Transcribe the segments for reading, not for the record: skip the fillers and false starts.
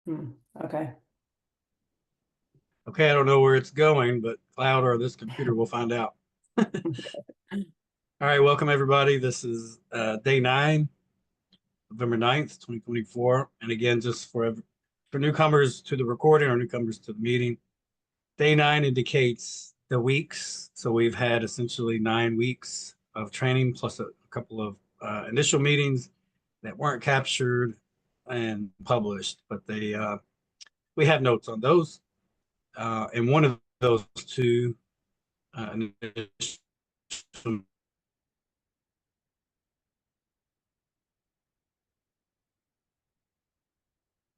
Okay. Okay, I don't know where it's going, but cloud or this computer will find out. All right, welcome everybody. This is day 9, November 9th, 2024. And again, just for newcomers to the recording or newcomers to the meeting, day 9 indicates the weeks. So we've had essentially 9 weeks of training plus a couple of initial meetings that weren't captured and published, but we have notes on those. And one of those two initial.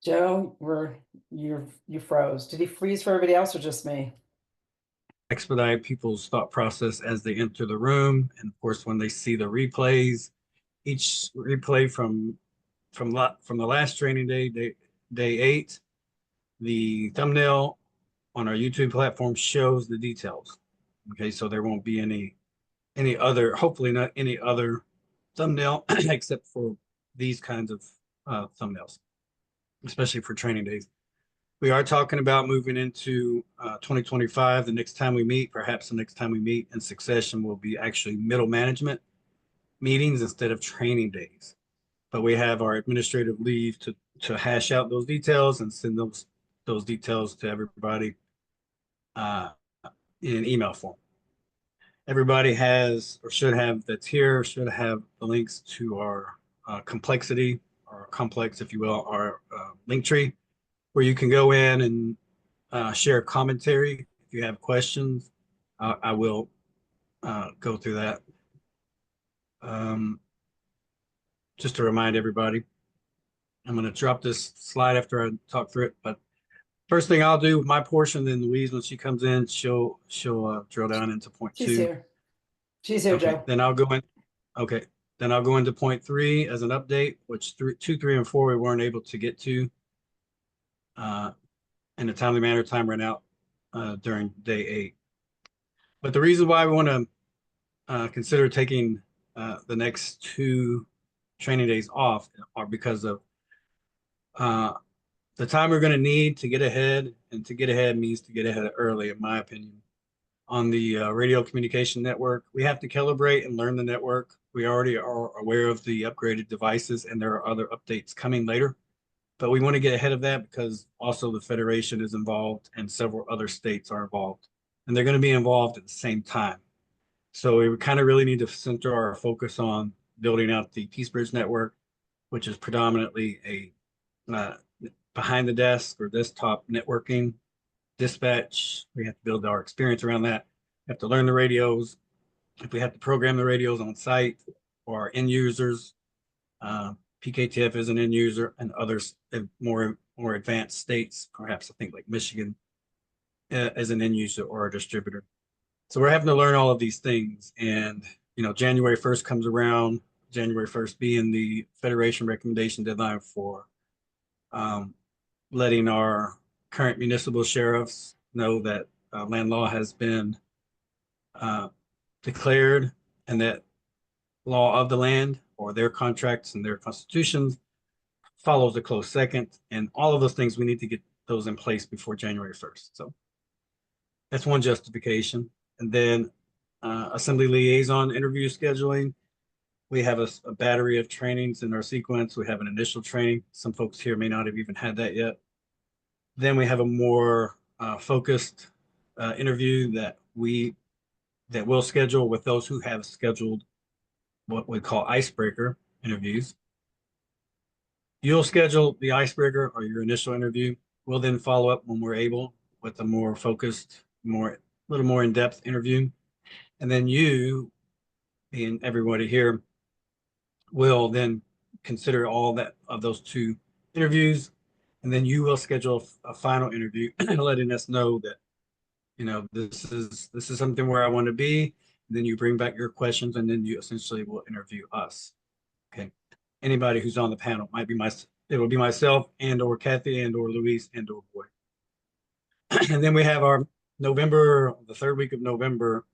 Joe, you froze. Did he freeze for everybody else or just me? Expedite people's thought process as they enter the room, and of course when they see the replays, each replay from the last training day 8, the thumbnail on our YouTube platform shows the details. Okay, so there won't be any other, hopefully not any other thumbnail except for these kinds of thumbnails, especially for training days. We are talking about moving into 2025. The next time we meet, perhaps the next time we meet in succession, will be actually middle management meetings instead of training days. But we have our administrative leave to hash out those details and send those details to everybody uh, in email form. Everybody has or should have that's here should have the links to our complexity or complex, if you will, our link tree where you can go in and share commentary. If you have questions, I will go through that. Um, just to remind everybody, I'm going to drop this slide after I talk through it. But first thing I'll do with my portion, then Louise, when she comes in, she'll drill down into point She's 2. here. She's here, Okay, Joe. then I'll go in. Okay, then I'll go into point 3 as an update, which 2, 3, and 4 we weren't able to get to uh, in a timely manner. Time ran out during day 8. But the reason why we want to consider taking the next 2 training days off are because of uh, the time we're going to need to get ahead, and to get ahead means to get ahead early, in my opinion. On the radio communication network, we have to calibrate and learn the network. We already are aware of the upgraded devices, and there are other updates coming later. But we want to get ahead of that because also the Federation is involved and several other states are involved, and they're going to be involved at the same time. So we kind of really need to center our focus on building out the Peace Bridge network, which is predominantly a behind the desk or desktop networking dispatch. We have to build our experience around that. We have to learn the radios. If we have to program the radios on site or our end users, uh, PKTF is an end user, and others more advanced states, perhaps I think like Michigan, as an end user or a distributor. So we're having to learn all of these things. And, January 1st comes around, January 1st being the Federation recommendation deadline for um, letting our current municipal sheriffs know that land law has been uh, declared, and that law of the land or their contracts and their constitutions follows a close second. And all of those things, we need to get those in place before January 1st. So that's one justification. And then assembly liaison interview scheduling. We have a battery of trainings in our sequence. We have an initial training. Some folks here may not have even had that yet. Then we have a more focused interview that we'll schedule with those who have scheduled what we call icebreaker interviews. You'll schedule the icebreaker or your initial interview. We'll then follow up when we're able with a more focused, little more in-depth interview. And then you and everybody here will then consider all that of those 2 interviews. And then you will schedule a final interview, letting us know that, this is something where I want to be. And then you bring back your questions, and then you essentially will interview us. Okay. Anybody who's on the panel might be it will be myself and or Kathy and or Luis and or Boy. And then we have our the 3rd week of November.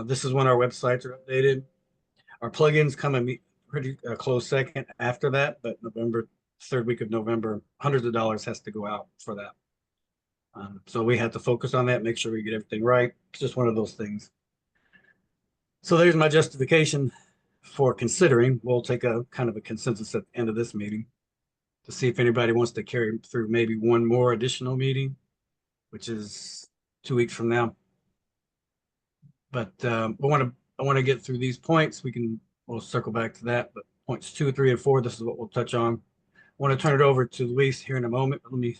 This is when our websites are updated. Our plugins come pretty close second after that, but November third week of November, hundreds of dollars has to go out for that. So we have to focus on that, make sure we get everything right. It's just one of those things. So there's my justification for considering. We'll take a kind of a consensus at the end of this meeting to see if anybody wants to carry through maybe one more additional meeting, which is 2 weeks from now. But I want to get through these points. We'll circle back to that. But points 2, 3, and 4, this is what we'll touch on. I want to turn it over to Luis here in a moment. Let me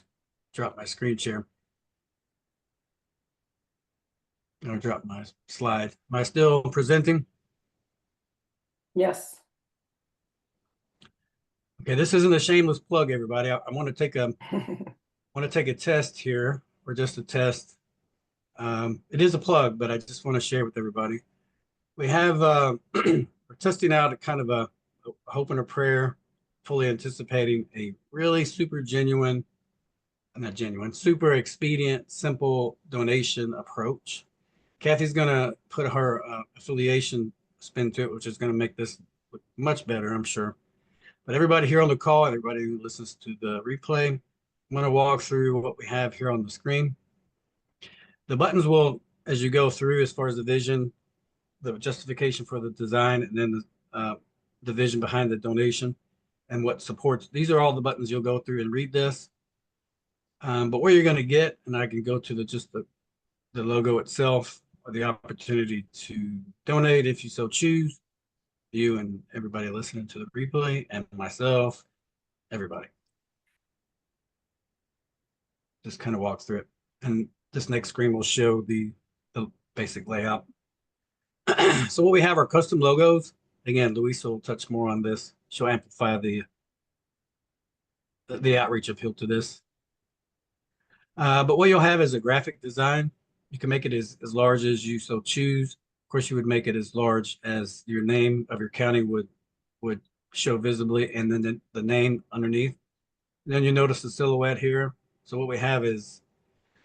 drop my screen share. I'm going to drop my slide. Am I still presenting? Yes. Okay, this isn't a shameless plug, everybody. I want to take a test here, or just a test. It is a plug, but I just want to share with everybody. We have we're testing out a kind of a hope and a prayer, fully anticipating a really super super expedient, simple donation approach. Kathy's going to put her affiliation spin to it, which is going to make this look much better, I'm sure. But everybody here on the call, everybody who listens to the replay, I'm going to walk through what we have here on the screen. The buttons will, as you go through, as far as the vision, the justification for the design, and then the vision behind the donation and what supports. These are all the buttons you'll go through and read this. But where you're going to get, and I can go to just the logo itself, or the opportunity to donate if you so choose, you and everybody listening to the replay, and myself, everybody. Just kind of walk through it. And this next screen will show the basic layout. So what we have are custom logos. Again, Louisa will touch more on this. She'll amplify the outreach appeal to this. But what you'll have is a graphic design. You can make it as large as you so choose. Of course, you would make it as large as your name of your county would show visibly, and then the name underneath. And then you notice the silhouette here. So what we have is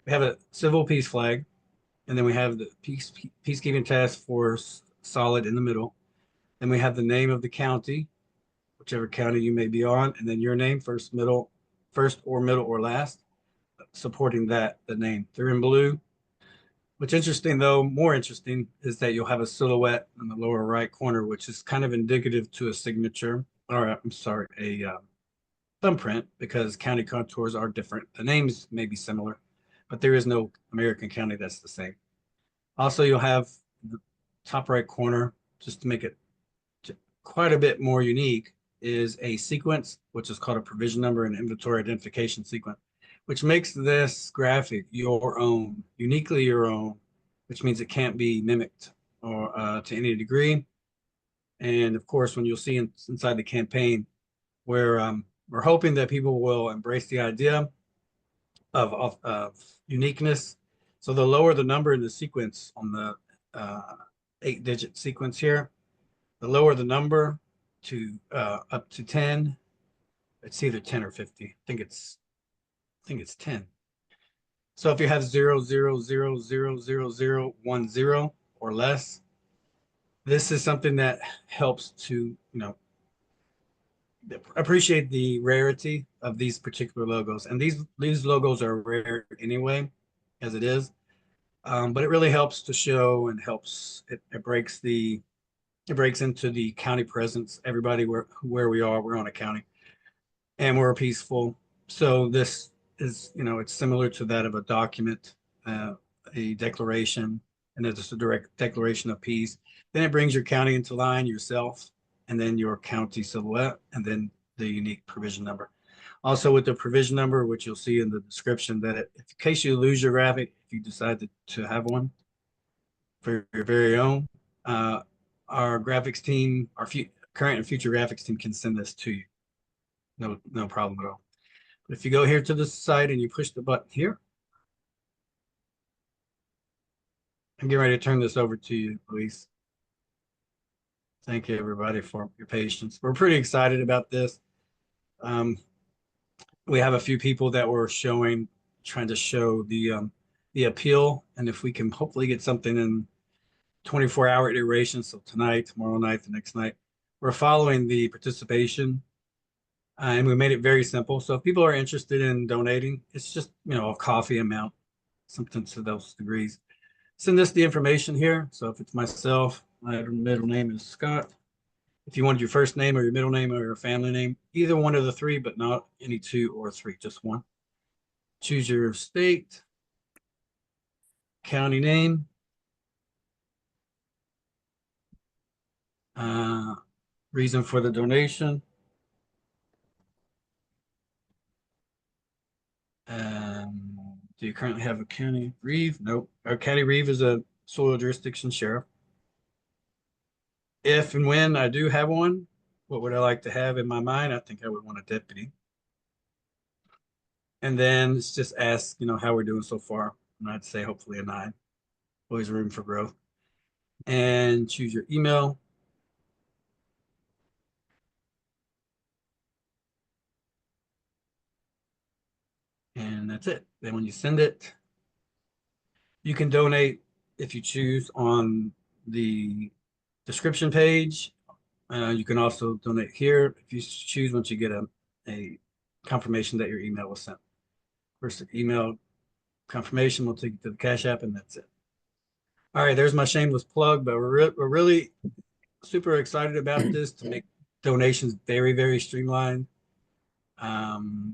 we have a civil peace flag, and then we have the peacekeeping task force solid in the middle. Then we have the name of the county, whichever county you may be on, and then your name, first or middle or last, supporting the name. They're in blue. What's interesting, though, more interesting, is that you'll have a silhouette in the lower right corner, which is kind of indicative to a signature, or I'm sorry, a thumbprint, because county contours are different. The names may be similar, but there is no American county that's the same. Also, you'll have the top right corner, just to make it quite a bit more unique, is a sequence, which is called a provision number and inventory identification sequence, which makes this graphic your own, uniquely your own, which means it can't be mimicked or to any degree. And of course, when you'll see inside the campaign, where we're hoping that people will embrace the idea of uniqueness. So the lower the number in the sequence on the 8-digit sequence here, the lower the number to up to 10. It's either 10 or 50. I think it's 10. So if you have 0000010 or less, this is something that helps to, appreciate the rarity of these particular logos. And these logos are rare anyway, as it is. But it really helps to show, and helps, it breaks into the county presence. Everybody where we are, we're on a county, and we're peaceful. So this is, it's similar to that of a document, a declaration, and it's just a direct declaration of peace. Then it brings your county into line, yourself, and then your county silhouette, and then the unique provision number. Also with the provision number, which you'll see in the description, that in case you lose your graphic, if you decide to have one for your very own, our graphics team, our current and future graphics team can send this to you. No problem at all. But if you go here to the side and you push the button here, I'm getting ready to turn this over to you, Luis. Thank you, everybody, for your patience. We're pretty excited about this. We have a few people that were trying to show the appeal, and if we can hopefully get something in 24-hour iteration, so tonight, tomorrow night, the next night, we're following the participation And we made it very simple. So if people are interested in donating, it's just, a coffee amount, something to those degrees. Send us the information here. So if it's myself, my middle name is Scott. If you wanted your first name or your middle name or your family name, either one of the three, but not any two or three, just one. Choose your state, county name, reason for the donation. Do you currently have a county reeve? Nope. Our county reeve is a soil jurisdiction sheriff. If and when I do have one, what would I like to have in my mind? I think I would want a deputy. And then it's just ask, how we're doing so far. And I'd say hopefully a 9. Always room for growth. And choose your email. And that's it. Then when you send it, you can donate if you choose on the description page. You can also donate here if you choose once you get a confirmation that your email was sent. First email confirmation will take you to the Cash App, and that's it. All right, there's my shameless plug, but we're really super excited about this to make donations very, very streamlined.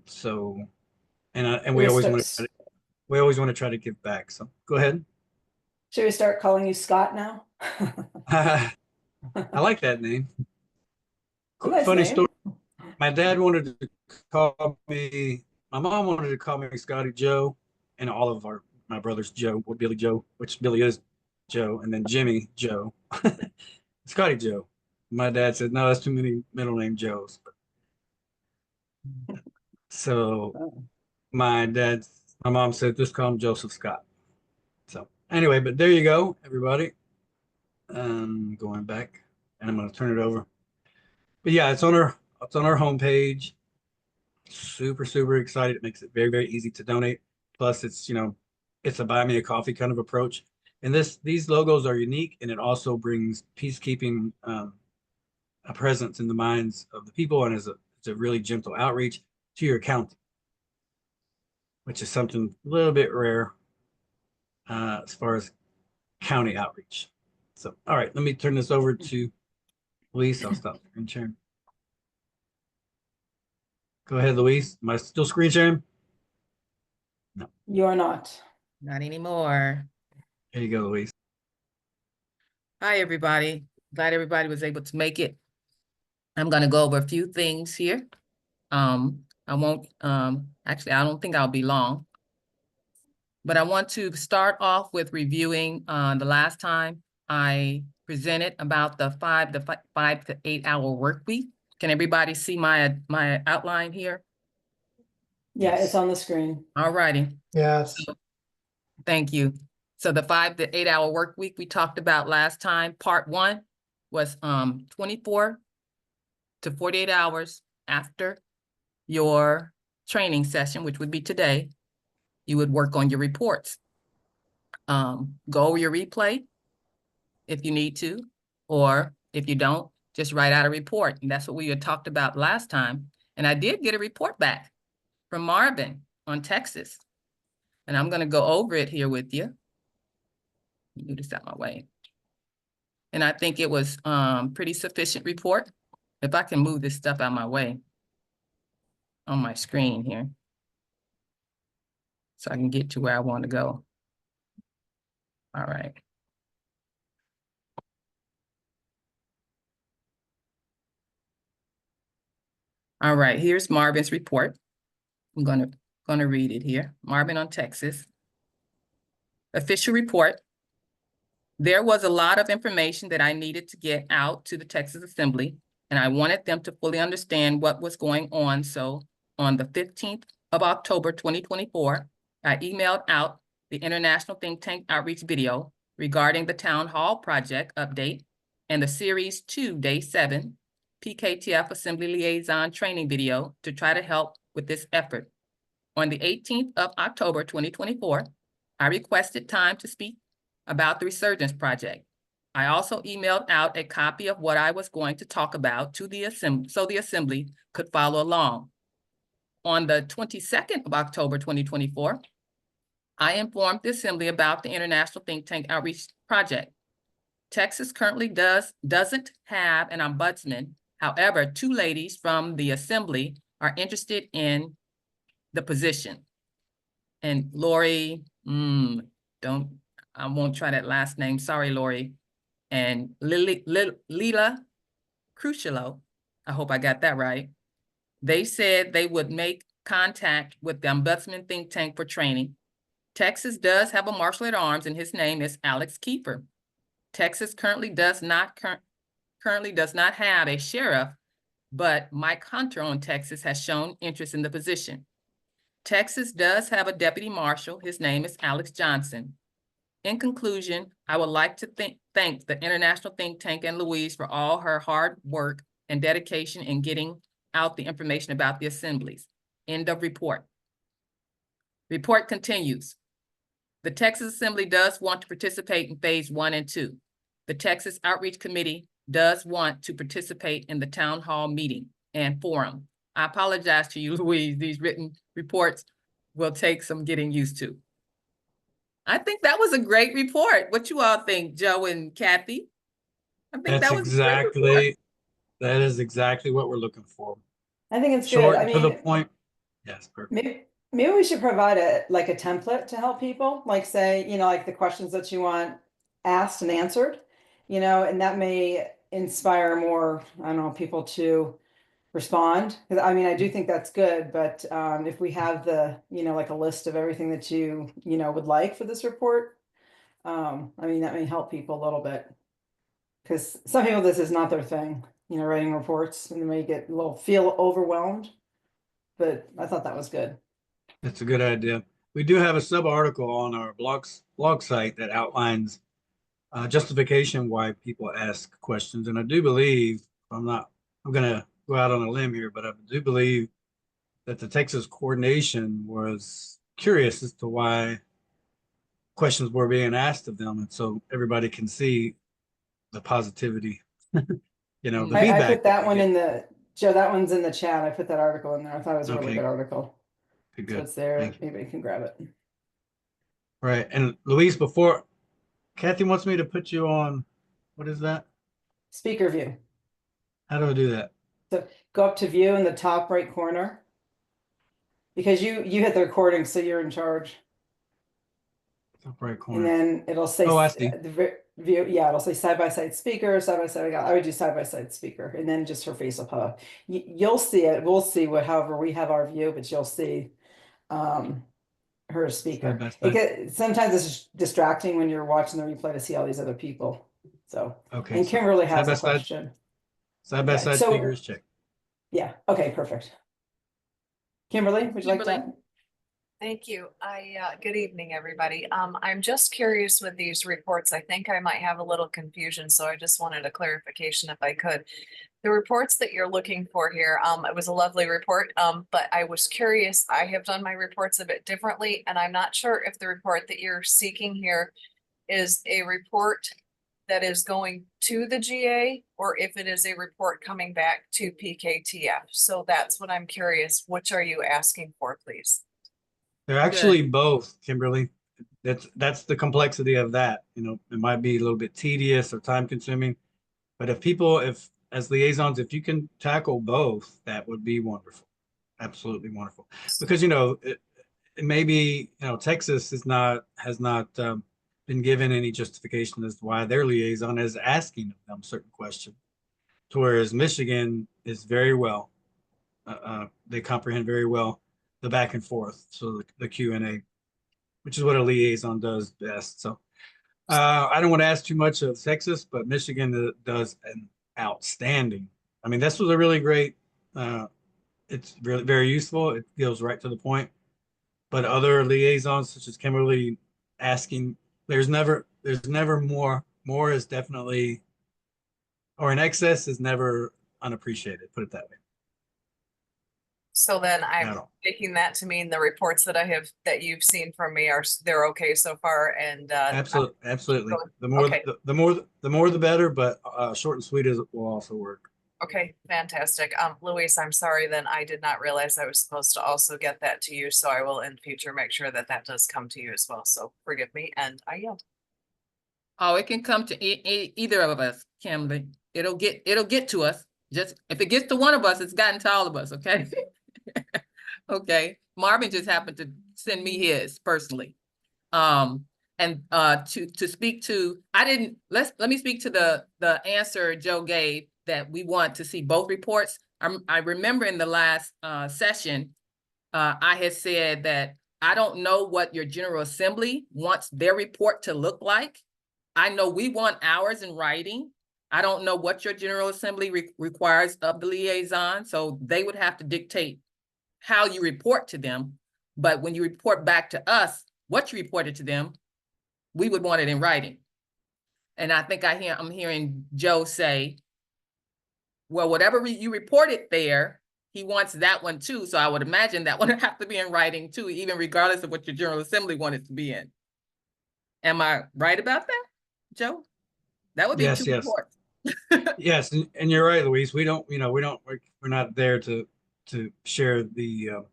So, and we always want to try to give back. So go ahead. Should we start calling you Scott now? I like that name. Nice Funny name. story. My dad wanted to call me. My mom wanted to call me Scotty Joe, and all of my brothers Joe, or Billy Joe, which Billy is Joe, and then Jimmy Joe, Scotty Joe. My dad said, "No, that's too many middle name Joes." So Oh. my mom said, "Just call him Joseph Scott." So anyway, but there you go, everybody. Going back, and I'm going to turn it over. But yeah, it's on our homepage. Super, super excited. It makes it very, very easy to donate. Plus, it's a buy me a coffee kind of approach. And these logos are unique, and it also brings peacekeeping a presence in the minds of the people, and it's a really gentle outreach to your county, which is something a little bit rare as far as county outreach. So, all right, let me turn this over to Luis. I'll stop screen sharing. Go ahead, Luis. Am I still screen sharing? No. You are not. Not anymore. There you go, Luis. Hi, everybody. Glad everybody was able to make it. I'm going to go over a few things here. I won't, actually, I don't think I'll be long. But I want to start off with reviewing the last time I presented about the 5 to 8 hour work week. Can everybody see my outline here? Yeah, Yes. it's on the screen. All righty. Yes. Thank you. So the 5 to 8 hour work week we talked about last time, part 1 was 24 to 48 hours after your training session, which would be today. You would work on your reports. Go over your replay if you need to, or if you don't, just write out a report. And that's what we had talked about last time. And I did get a report back from Marvin on Texas. And I'm going to go over it here with you. Move this out my way. And I think it was pretty sufficient report. If I can move this stuff out my way on my screen here, so I can get to where I want to go. All right. All right, here's Marvin's report. I'm gonna read it here. Marvin on Texas. Official report. There was a lot of information that I needed to get out to the Texas Assembly, and I wanted them to fully understand what was going on. So on the 15th of October, 2024, I emailed out the International Think Tank Outreach video regarding the Town Hall Project update and the Series 2, Day 7, PKTF Assembly Liaison training video to try to help with this effort. On the 18th of October, 2024, I requested time to speak about the Resurgence Project. I also emailed out a copy of what I was going to talk about to the assembly, so the assembly could follow along. On the 22nd of October, 2024, I informed the assembly about the International Think Tank Outreach Project. Texas currently doesn't have an ombudsman. However, 2 ladies from the assembly are interested in the position. And Lori, I won't try that last name. Sorry, Lori. And Lila Crucialo, I hope I got that right. They said they would make contact with the Ombudsman Think Tank for training. Texas does have a marshal at arms, and his name is Alex Kiefer. Texas currently does not have a sheriff, but Mike Hunter on Texas has shown interest in the position. Texas does have a deputy marshal. His name is Alex Johnson. In conclusion, I would like to thank the International Think Tank and Louise for all her hard work and dedication in getting out the information about the assemblies. End of report. Report continues. The Texas Assembly does want to participate in phase 1 and 2. The Texas Outreach Committee does want to participate in the town hall meeting and forum. I apologize to you, Louise. These written reports will take some getting used to. I think that was a great report. What you all think, Joe and Kathy? I think That is exactly what we're looking for. I think it's good. Short I and to the mean, point. Yes, perfect. maybe we should provide a template to help people, like say, like the questions that you want asked and answered, and that may inspire more, I don't know, people to respond. Because I mean, I do think that's good, but if we have the, like a list of everything that you would like for this report, I mean, that may help people a little bit. Because some people, this is not their thing, writing reports, and they may feel overwhelmed. But I thought that was good. That's a good idea. We do have a sub article on our blog site that outlines justification why people ask questions. And I do believe, I'm going to go out on a limb here, but I do believe that the Texas coordination was curious as to why questions were being asked of them. And so everybody can see the positivity, the feedback. I put that one in Joe, that one's in the chat. I put that article in there. I thought it was a really good article. Good. So it's there. Anybody can grab it. Right. And Louise, before Kathy wants me to put you on, what is that? Speaker view. How do I do that? So go up to view in the top right corner. Because you hit the recording, so you're in charge. Top right corner. And then it'll say, oh, I see. The view, yeah, it'll say side-by-side speaker, side-by-side. I would do side-by-side speaker, and then just her face will pop up. You'll see it. We'll see however we have our view, but you'll see her speaker. Sometimes it's distracting when you're watching the replay to see all these other people. So, okay. And Kimberly has a question. Side-by-side speakers, check. Yeah, okay, perfect. Kimberly, would you like to? Thank you. Good evening, everybody. I'm just curious with these reports. I think I might have a little confusion, so I just wanted a clarification if I could. The reports that you're looking for here, it was a lovely report, but I was curious. I have done my reports a bit differently, and I'm not sure if the report that you're seeking here is a report that is going to the GA or if it is a report coming back to PKTF. So that's what I'm curious. Which are you asking for, please? They're actually both, Kimberly. That's the complexity of that. It might be a little bit tedious or time consuming, but if as liaisons, if you can tackle both, that would be wonderful. Absolutely wonderful. Because, it may be, Texas has not been given any justification as to why their liaison is asking of them certain questions. Whereas Michigan is very well, they comprehend very well the back and forth, so the Q&A, which is what a liaison does best. So I don't want to ask too much of Texas, but Michigan does an outstanding. I mean, this was a really great, it's really very useful. It goes right to the point. But other liaisons, such as Kimberly, asking, there's never more. More is definitely, or in excess is never unappreciated, put it that way. So then I'm at all. taking that to mean the reports that that you've seen from me they're okay so far, and Absolutely, absolutely. going- The more, okay. the more the better, but short and sweet will also work. Okay, fantastic. Luis, I'm sorry then I did not realize I was supposed to also get that to you, so I will in future make sure that that does come to you as well. So forgive me, and I yield. Oh, it can come to either of us, Kimberly. It'll get to us. Just if it gets to one of us, it's gotten to all of us, okay? Okay. Marvin just happened to send me his personally. And to speak to, let me speak to the answer Joe gave that we want to see both reports. I remember in the last session, I had said that I don't know what your General Assembly wants their report to look like. I know we want ours in writing. I don't know what your General Assembly requires of the liaison, so they would have to dictate how you report to them. But when you report back to us, what you reported to them, we would want it in writing. And I think I'm hearing Joe say, well, whatever you reported there, he wants that one too. So I would imagine that one would have to be in writing too, even regardless of what your General Assembly wanted to be in. Am I right about that, Joe? That would be Yes, two yes. reports. Yes, and you're right, Louise. We don't, we're not there to share the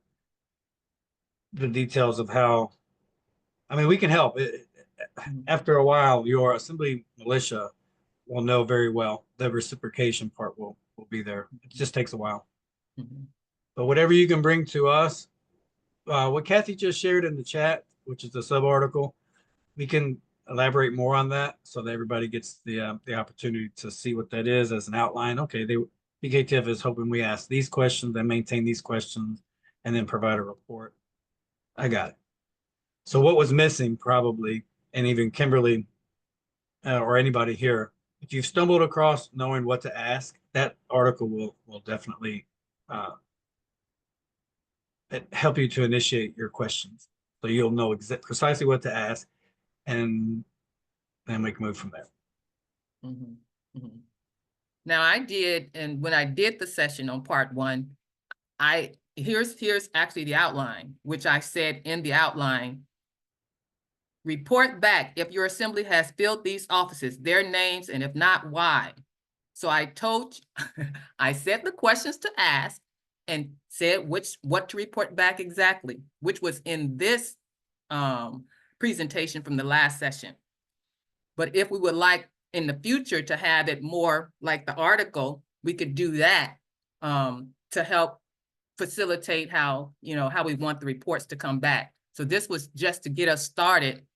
details of how. I mean, we can help. After a while, your assembly militia will know very well. The reciprocation part will be there. It just takes a while. Mhm. But whatever you can bring to us, what Kathy just shared in the chat, which is the sub article, we can elaborate more on that so that everybody gets the opportunity to see what that is as an outline. Okay, PKTF is hoping we ask these questions and maintain these questions and then provide a report. I got it. So what was missing probably, and even Kimberly or anybody here, if you've stumbled across knowing what to ask, that article will definitely help you to initiate your questions. So you'll know precisely what to ask, and then we can move from there. Mhm. Mhm. Now I did, and when I did the session on part one, here's actually the outline, which I said in the outline, report back if your assembly has filled these offices, their names, and if not, why. So I I said the questions to ask and said what to report back exactly, which was in this presentation from the last session. But if we would like in the future to have it more like the article, we could do that to help facilitate how we want the reports to come back. So this was just to get us started,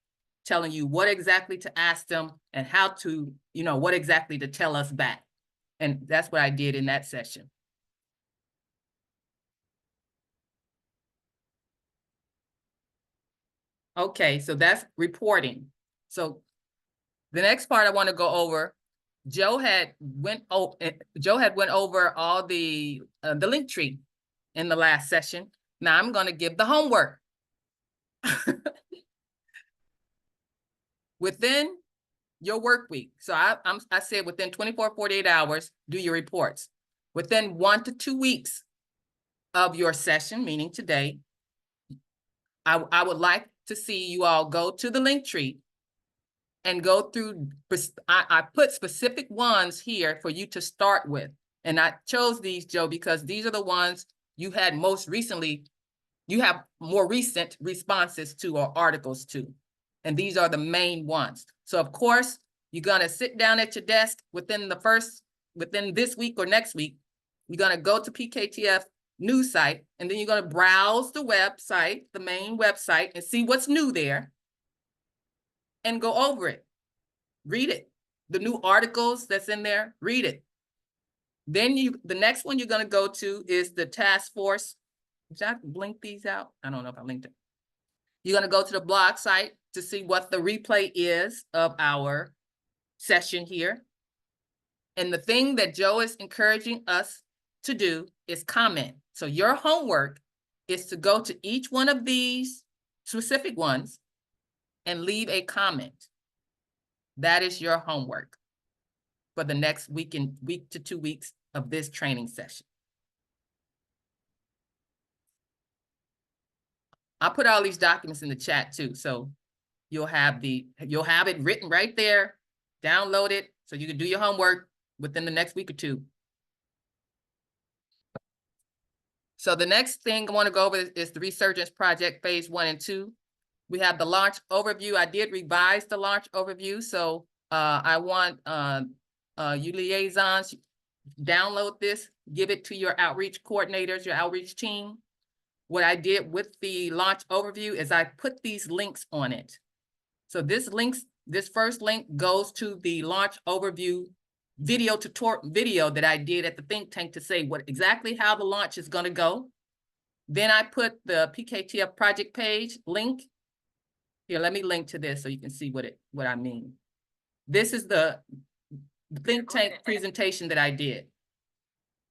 telling you what exactly to ask them and how to, what exactly to tell us back. And that's what I did in that session. Okay, so that's reporting. So the next part I want to go over, Joe had went over all the link tree in the last session. Now I'm going to give the homework. Within your work week. So I said within 24, 48 hours, do your reports. Within 1 to 2 weeks of your session, meaning today, I would like to see you all go to the link tree and go through, I put specific ones here for you to start with. And I chose these, Joe, because these are the ones you had most recently, you have more recent responses to or articles to. And these are the main ones. So of course, you're gonna sit down at your desk within this week or next week, you're gonna go to PKTF news site, and then you're gonna browse the website, the main website, and see what's new there and go over it. Read it. The new articles that's in there, read it. Then the next one you're gonna go to is the task force. Did I blink these out? I don't know if I linked it. You're gonna go to the blog site to see what the replay is of our session here. And the thing that Joe is encouraging us to do is comment. So your homework is to go to each one of these specific ones and leave a comment. That is your homework for the next week to 2 weeks of this training session. I'll put all these documents in the chat too, so you'll have it written right there, download it, so you can do your homework within the next week or two. So the next thing I want to go over is the Resurgence Project Phase 1 and 2. We have the launch overview. I did revise the launch overview, so I want you liaisons, download this, give it to your outreach coordinators, your outreach team. What I did with the launch overview is I put these links on it. So this first link goes to the launch overview video that I did at the think tank to say exactly how the launch is going to go. Then I put the PKTF project page link. Here, let me link to this so you can see what I mean. This is the think tank presentation that I did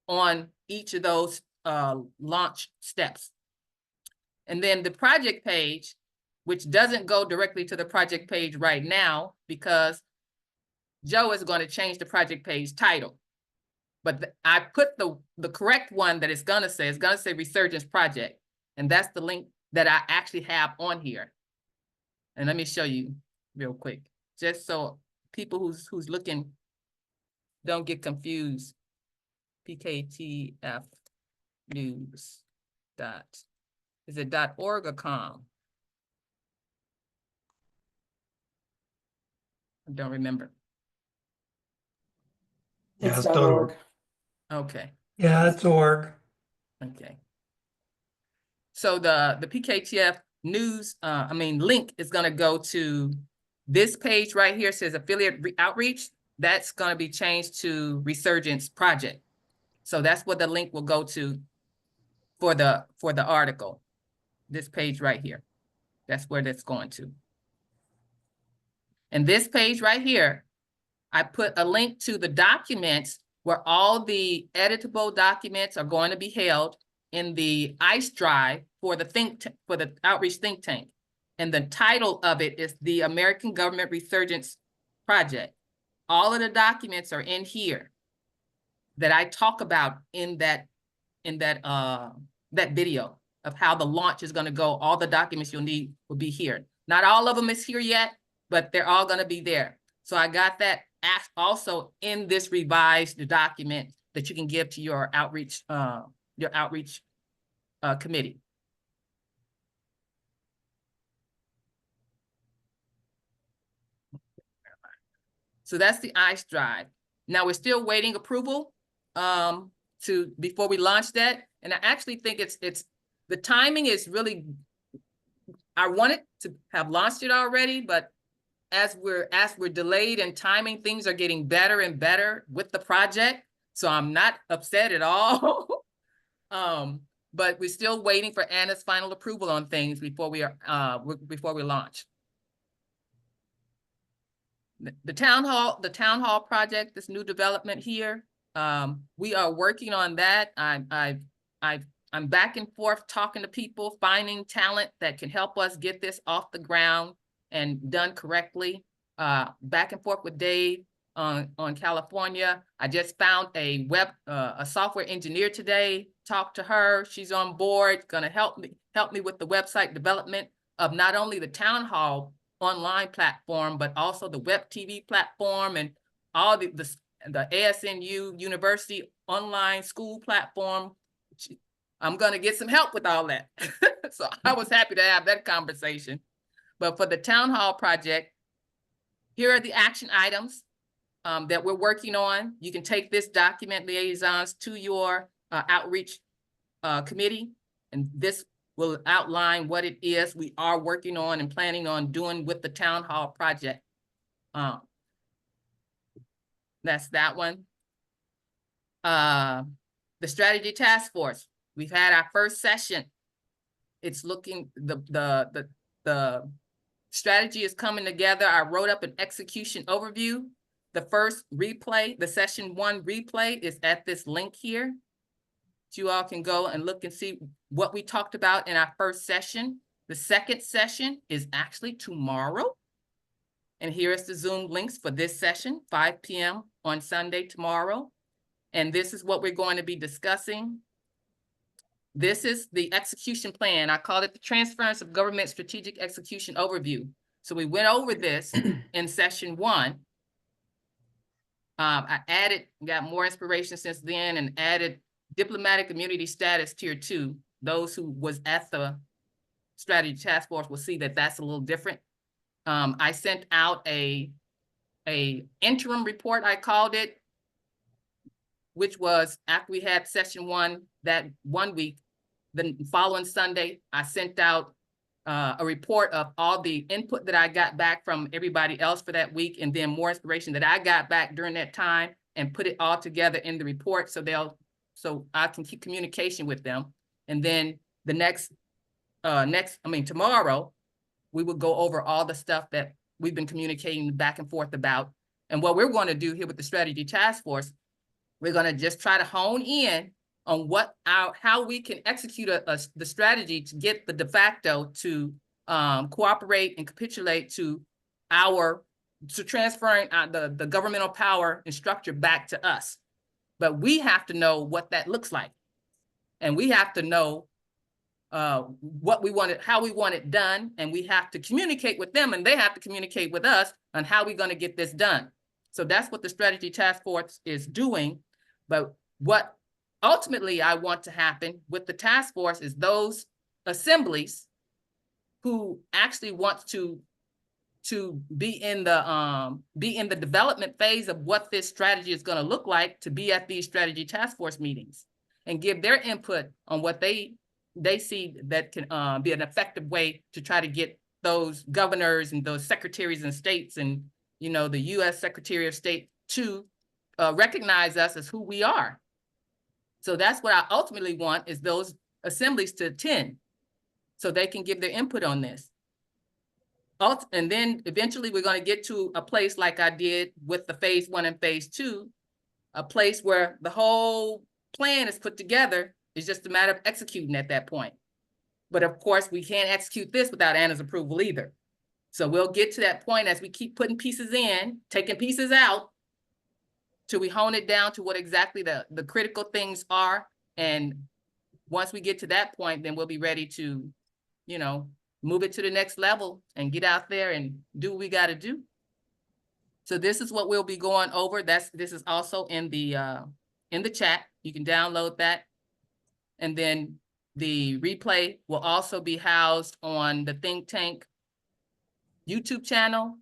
on each of those launch steps. And then the project page, which doesn't go directly to the project page right now because Joe is going to change the project page title. But I put the correct one that it's going to say Resurgence Project. And that's the link that I actually have on here. And let me show you real quick, just so people who's looking don't get confused. PKTF news is it .org or .com? I don't remember. Yeah, It's it's .org. Okay. Yeah, it's org. Okay. So the PKTF news, link is going to go to this page right here. It says affiliate outreach. That's going to be changed to Resurgence Project. So that's what the link will go to for the article. This page right here. That's where that's going to. And this page right here, I put a link to the documents where all the editable documents are going to be held in the ICE drive for the outreach think tank. And the title of it is the American Government Resurgence Project. All of the documents are in here that I talk about in that video of how the launch is going to go. All the documents you'll need will be here. Not all of them is here yet, but they're all going to be there. So I got that also in this revised document that you can give to your outreach committee. So that's the ICE drive. Now we're still waiting approval before we launch that. And I actually think it's the timing is really, I wanted to have launched it already, but as we're delayed in timing, things are getting better and better with the project. So I'm not upset at all. But we're still waiting for Anna's final approval on things before we launch. The town hall project, this new development here, we are working on that. I'm back and forth talking to people, finding talent that can help us get this off the ground and done correctly. Back and forth with Dave on California. I just found a software engineer today. Talked to her. She's on board, gonna help me with the website development of not only the town hall online platform, but also the web TV platform and all the ASNU University online school platform. I'm going to get some help with all that. So I was happy to have that conversation. But for the town hall project, here are the action items that we're working on. You can take this document, liaisons, to your outreach committee, and this will outline what it is we are working on and planning on doing with the town hall project. That's that one. The strategy task force. We've had our first session. It's looking, the strategy is coming together. I wrote up an execution overview. The first replay, the session 1 replay is at this link here. You all can go and look and see what we talked about in our first session. The second session is actually tomorrow. And here is the Zoom links for this session, 5 p.m. on Sunday tomorrow. And this is what we're going to be discussing. This is the execution plan. I called it the Transference of Government Strategic Execution Overview. So we went over this in session 1. I got more inspiration since then and added diplomatic immunity status tier 2. Those who was at the strategy task force will see that that's a little different. I sent out a interim report, I called it, which was after we had session 1 that 1 week. The following Sunday, I sent out a report of all the input that I got back from everybody else for that week, and then more inspiration that I got back during that time, and put it all together in the report so I can keep communication with them. And then the tomorrow, we will go over all the stuff that we've been communicating back and forth about. And what we're going to do here with the strategy task force, we're going to just try to hone in on how we can execute the strategy to get the de facto to cooperate and capitulate to transferring the governmental power and structure back to us. But we have to know what that looks like. And we have to know what we want it, how we want it done. And we have to communicate with them, and they have to communicate with us on how we're going to get this done. So that's what the strategy task force is doing. But what ultimately I want to happen with the task force is those assemblies who actually want to be in the development phase of what this strategy is going to look like, to be at these strategy task force meetings and give their input on what they see that can be an effective way to try to get those governors and those secretaries and states and, you know, the U.S. Secretary of State to recognize us as who we are. So that's what I ultimately want, is those assemblies to attend so they can give their input on this. And then eventually we're going to get to a place like I did with the phase 1 and phase 2, a place where the whole plan is put together. It's just a matter of executing at that point. But of course, we can't execute this without Anna's approval either. So we'll get to that point as we keep putting pieces in, taking pieces out, till we hone it down to what exactly the critical things are. And once we get to that point, then we'll be ready to, you know, move it to the next level and get out there and do what we got to do. So this is what we'll be going over. This is also in the chat. You can download that. And then the replay will also be housed on the Think Tank YouTube channel.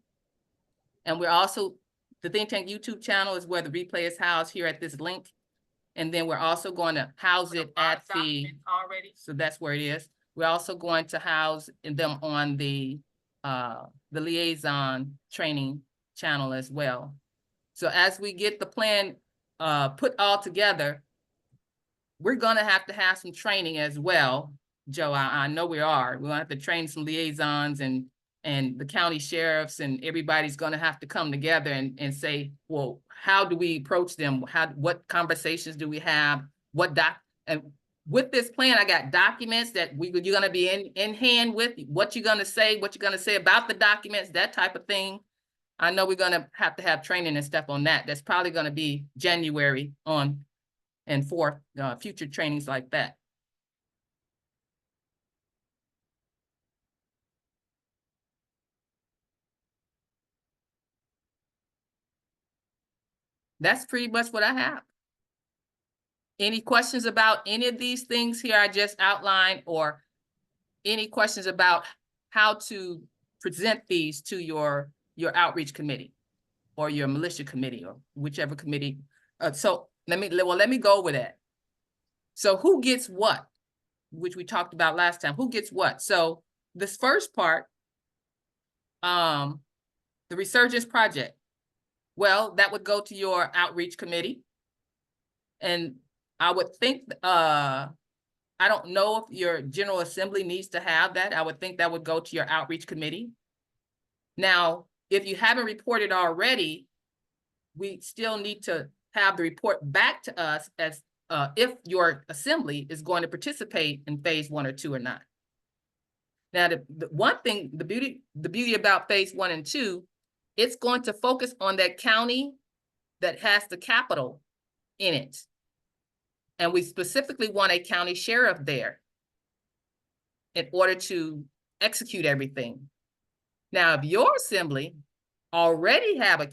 And we're also, the Think Tank YouTube channel is where the replay is housed here at this link. And then we're also going to house it at so that's where it is. We're also going to house them on the Liaison training channel as well. So as we get the plan put all together, we're going to have some training as well, Joe. I know we are. We're going to have to train some liaisons and the county sheriffs, and everybody's going to have to come together and say, well, how do we approach them? What conversations do we have? And with this plan, I got documents that you're going to be in hand with, what you're going to say about the documents, that type of thing. I know we're going to have training and stuff on that. That's probably going to be January on and for future trainings like that. That's pretty much what I have. Any questions about any of these things here I just outlined, or any questions about how to present these to your outreach committee or your militia committee or whichever committee? So let me go with that. So who gets what, which we talked about last time, who gets what? So this first part, the Resurgence Project, well, that would go to your outreach committee. And I would think, I don't know if your General Assembly needs to have that. I would think that would go to your outreach committee. Now, if you haven't reported already, we still need to have the report back to us as if your assembly is going to participate in phase 1 or 2 or not. Now, the one thing, the beauty about phase 1 and 2, it's going to focus on that county that has the capital in it. And we specifically want a county sheriff there in order to execute everything. Now, if your assembly already have a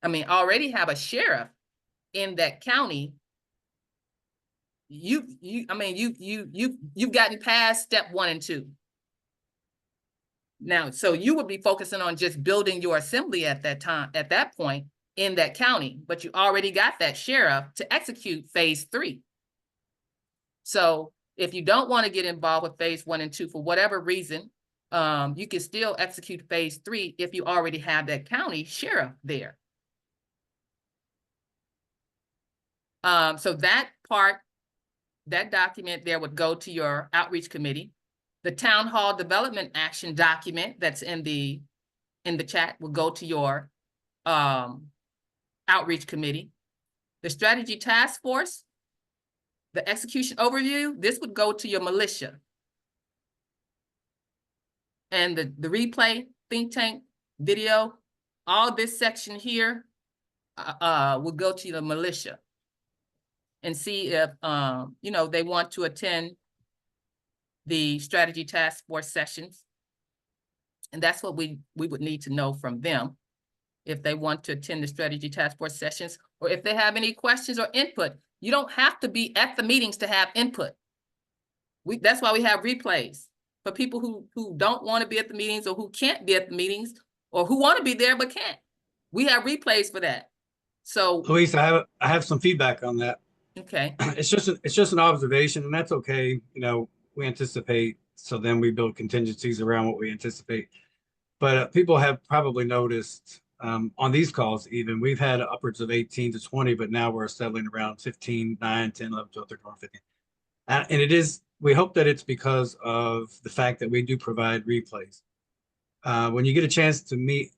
already have a sheriff in that county, you've gotten past step 1 and 2. Now, so you would be focusing on just building your assembly at that point in that county, but you already got that sheriff to execute phase 3. So if you don't want to get involved with phase 1 and 2 for whatever reason, you can still execute phase 3 if you already have that county sheriff there. So that document there would go to your outreach committee. The town hall development action document that's in the chat will go to your outreach committee. The strategy task force, the execution overview, this would go to your militia. And the replay, think tank, video, all this section here will go to the militia and see if they want to attend the strategy task force sessions. And that's what we would need to know from them, if they want to attend the strategy task force sessions, or if they have any questions or input. You don't have to be at the meetings to have input. That's why we have replays for people who don't want to be at the meetings, or who can't be at the meetings, or who want to be there but can't. We have replays for that. So Luis, I have some feedback on that. okay. It's just an observation, and that's okay. We anticipate, so then we build contingencies around what we anticipate. But people have probably noticed on these calls, even we've had upwards of 18 to 20, but now we're settling around 15, 9, 10, 11, 12, 13, 14, 15. And we hope that it's because of the fact that we do provide replays. When you get a chance to meet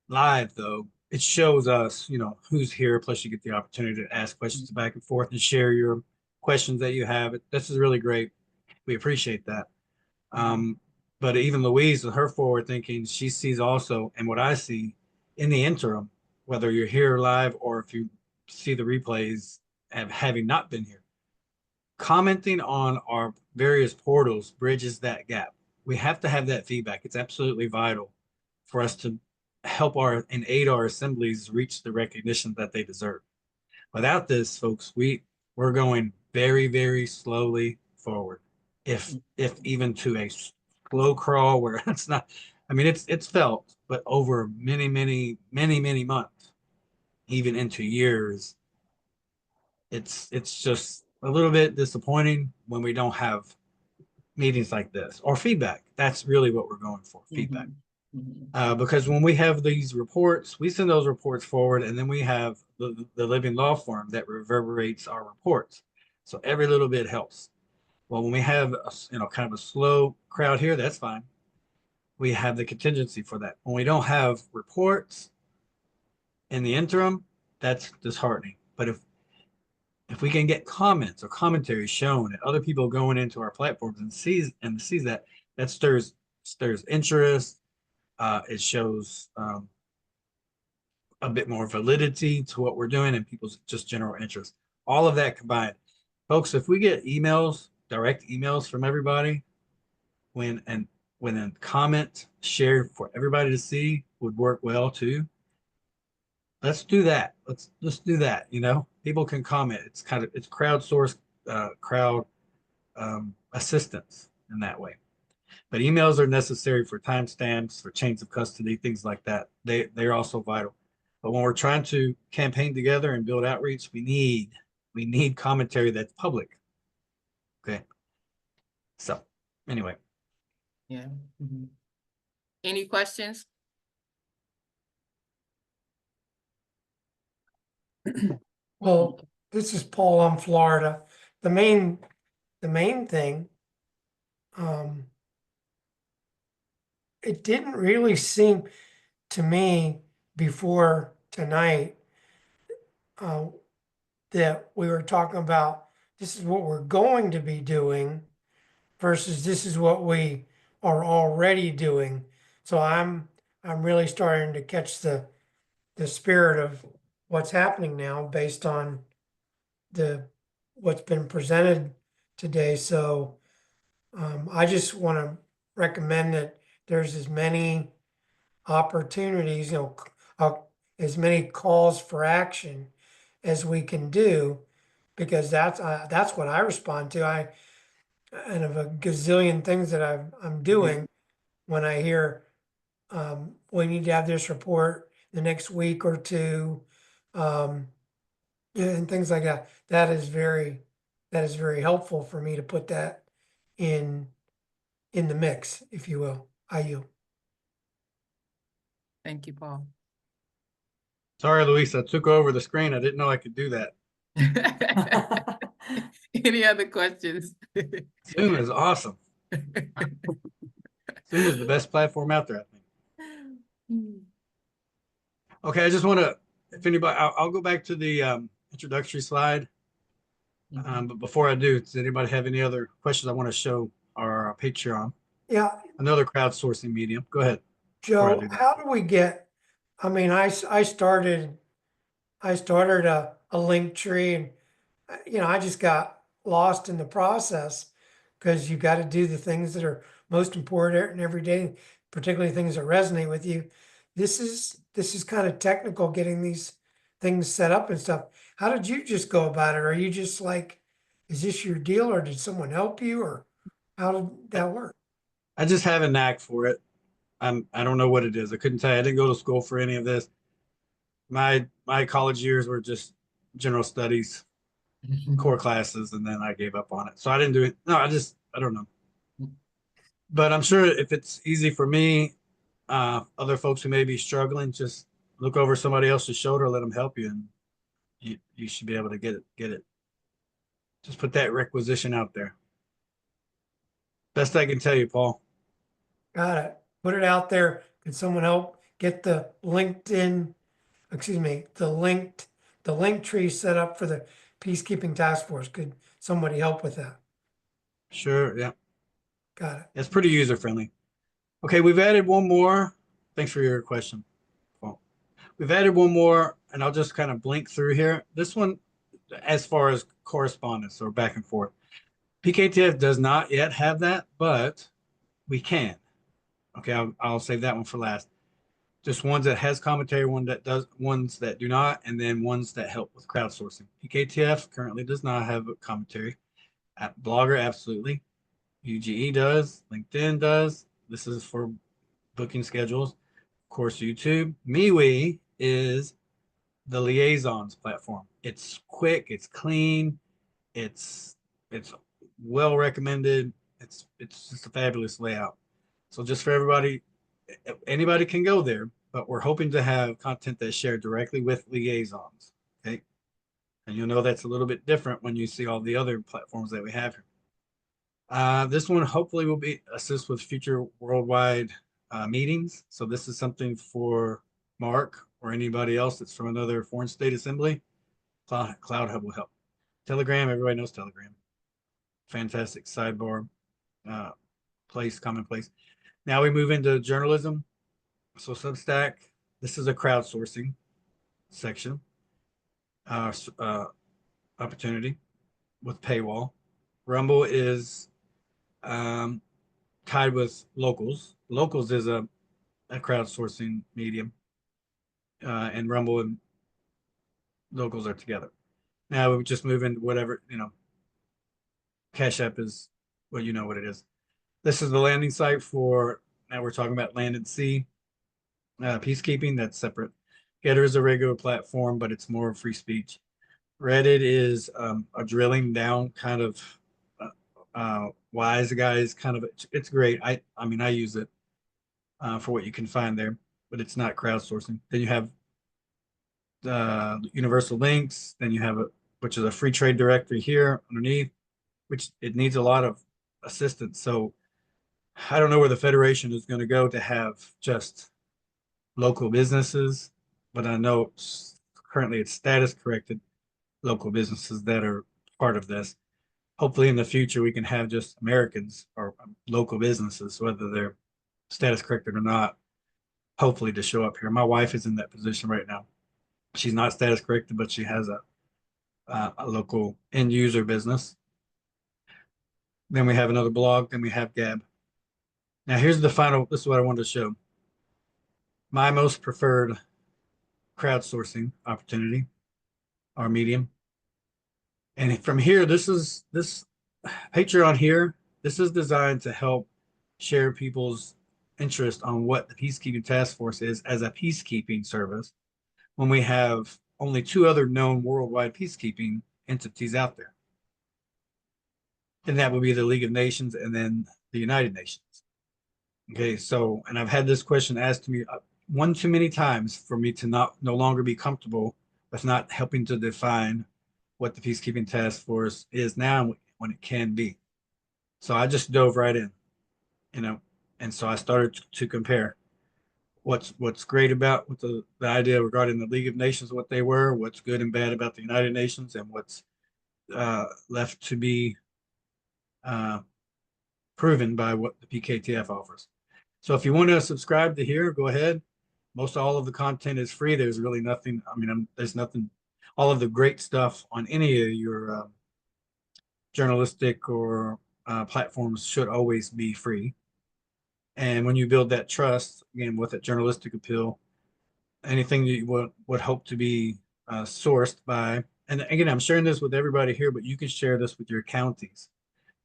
live, though, it shows us, who's here. Plus, you get the opportunity to ask questions back and forth and share your questions that you have. This is really great. We appreciate that. But even Louise, with her forward thinking, she sees also, and what I see in the interim, whether you're here live or if you see the replays having not been here, commenting on our various portals bridges that gap. We have to have that feedback. It's absolutely vital for us to help and aid our assemblies reach the recognition that they deserve. Without this, folks, we're going very, very slowly forward. If even to a slow crawl where it's not, it's felt, but over many, many, many, many months, even into years, it's just a little bit disappointing when we don't have meetings like this or feedback. That's really what we're going for, feedback. Because when we have these reports, we send those reports forward, and then we have the living law firm that reverberates our reports. So every little bit helps. Well, when we have kind of a slow crowd here, that's fine. We have the contingency for that. When we don't have reports in the interim, that's disheartening. But if we can get comments or commentary shown and other people going into our platforms and sees that stirs interest. It shows a bit more validity to what we're doing and people's just general interest. All of that combined. Folks, if we get direct emails from everybody, when a comment shared for everybody to see would work well too. Let's do that. Let's just do that. People can comment. It's crowdsourced crowd assistance in that way. But emails are necessary for timestamps, for chains of custody, things like that. They're also vital. But when we're trying to campaign together and build outreach, we need commentary that's public. Okay. So anyway. Yeah. Any questions? Well, this is Paul. I'm Florida. The main thing, it didn't really seem to me before tonight that we were talking about this is what we're going to be doing versus this is what we are already doing. So I'm really starting to catch the spirit of what's happening now based on the what's been presented today. So I just want to recommend that there's as many opportunities, as many calls for action as we can do, because that's what I respond to. And of a gazillion things that I'm doing, when I hear we need to have this report the next week or two, um, and things like that. That is very helpful for me to put that in the mix, if you will. IU. Thank you, Paul. Sorry, Luis, I took over the screen. I didn't know I could do that. Any other questions? Zoom is awesome. Zoom is the best platform out there, I think. Okay, I just want to, if anybody, I'll go back to the introductory slide. But before I do, does anybody have any other questions? I want to show our Patreon, Yeah, another crowdsourcing medium. Go ahead. Before I Joe, do that. how do we get, I mean, I started a link tree, and I just got lost in the process, because you got to do the things that are most important and every day, particularly things that resonate with you. This is kind of technical, getting these things set up and stuff. How did you just go about it? Are you just like, is this your deal, or did someone help you, or how did that work? I just have a knack for it. I don't know what it is. I couldn't tell you. I didn't go to school for any of this. My college years were just general studies, core classes, and then I gave up on it. So I didn't do it. No, I don't know. But I'm sure if it's easy for me, other folks who may be struggling, just look over somebody else's shoulder, let them help you, and you should be able to get it. Just put that requisition out there. Best I can tell you, Paul. Got it. Put it out there. Can someone help get the the link tree set up for the peacekeeping task force? Could somebody help with that? Sure, yeah. Got it. It's pretty user friendly. Okay, we've added one more. Thanks for your question, Paul. We've added one more, and I'll just kind of blink through here. This one, as far as correspondence or back and forth, PKTF does not yet have that, but we can. Okay, I'll save that one for last. Just ones that has commentary, ones that do not, and then ones that help with crowdsourcing. PKTF currently does not have a commentary. Blogger, absolutely. UGE does. LinkedIn does. This is for booking schedules. Of course, YouTube. MeWe is the Liaisons platform. It's quick. It's clean. It's well recommended. It's just a fabulous layout. So just for everybody, anybody can go there, but we're hoping to have content that's shared directly with liaisons. Okay. And you'll know that's a little bit different when you see all the other platforms that we have here. This one hopefully will be assist with future worldwide meetings. So this is something for Mark or anybody else that's from another foreign state assembly. Cloud Hub will help. Telegram, everybody knows Telegram. Fantastic sidebar commonplace. Now we move into journalism. So Substack, this is a crowdsourcing section opportunity with paywall. Rumble is tied with Locals. Locals is a crowdsourcing medium, and Rumble and Locals are together. Now we just move into whatever, Cash App is, well, you know what it is. This is the landing site for, now we're talking about Land and Sea. Peacekeeping, that's separate. Getter is a regular platform, but it's more free speech. Reddit is a drilling down kind of wise guys kind of, it's great. I mean, I use it for what you can find there, but it's not crowdsourcing. Then you have universal links. Then you have which is a free trade directory here underneath, which it needs a lot of assistance. So I don't know where the Federation is going to go to have just local businesses, but I know currently it's status corrected local businesses that are part of this. Hopefully in the future we can have just Americans or local businesses, whether they're status corrected or not, hopefully to show up here. My wife is in that position right now. She's not status corrected, but she has a local end user business. Then we have another blog. Then we have Gab. Now here's the final. This is what I wanted to show. My most preferred crowdsourcing opportunity or medium. And from here, this Patreon here. This is designed to help share people's interest on what the peacekeeping task force is as a peacekeeping service when we have only 2 other known worldwide peacekeeping entities out there. And that would be the League of Nations and then the United Nations. Okay, so, and I've had this question asked to me one too many times for me to no longer be comfortable with not helping to define what the peacekeeping task force is now when it can be. So I just dove right in, and so I started to compare what's great about what the idea regarding the League of Nations, what they were, what's good and bad about the United Nations, and what's left to be proven by what the PKTF offers. So if you want to subscribe to here, go ahead. Most all of the content is free. There's really nothing. I mean, there's nothing. All of the great stuff on any of your journalistic or platforms should always be free. And when you build that trust, again, with a journalistic appeal, anything that you would hope to be sourced by, and again, I'm sharing this with everybody here, but you can share this with your counties.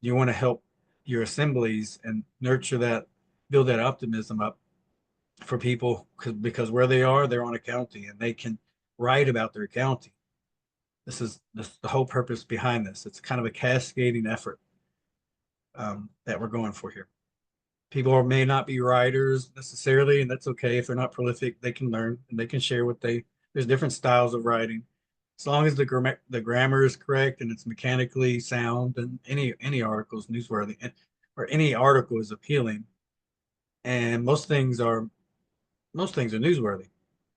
You want to help your assemblies and nurture that, build that optimism up for people because where they are, they're on a county and they can write about their county. This is the whole purpose behind this. It's kind of a cascading effort that we're going for here. People may not be writers necessarily, and that's okay. If they're not prolific, they can learn and they can share there's different styles of writing. As long as the grammar is correct and it's mechanically sound, and any article is newsworthy, or any article is appealing. And most things are newsworthy,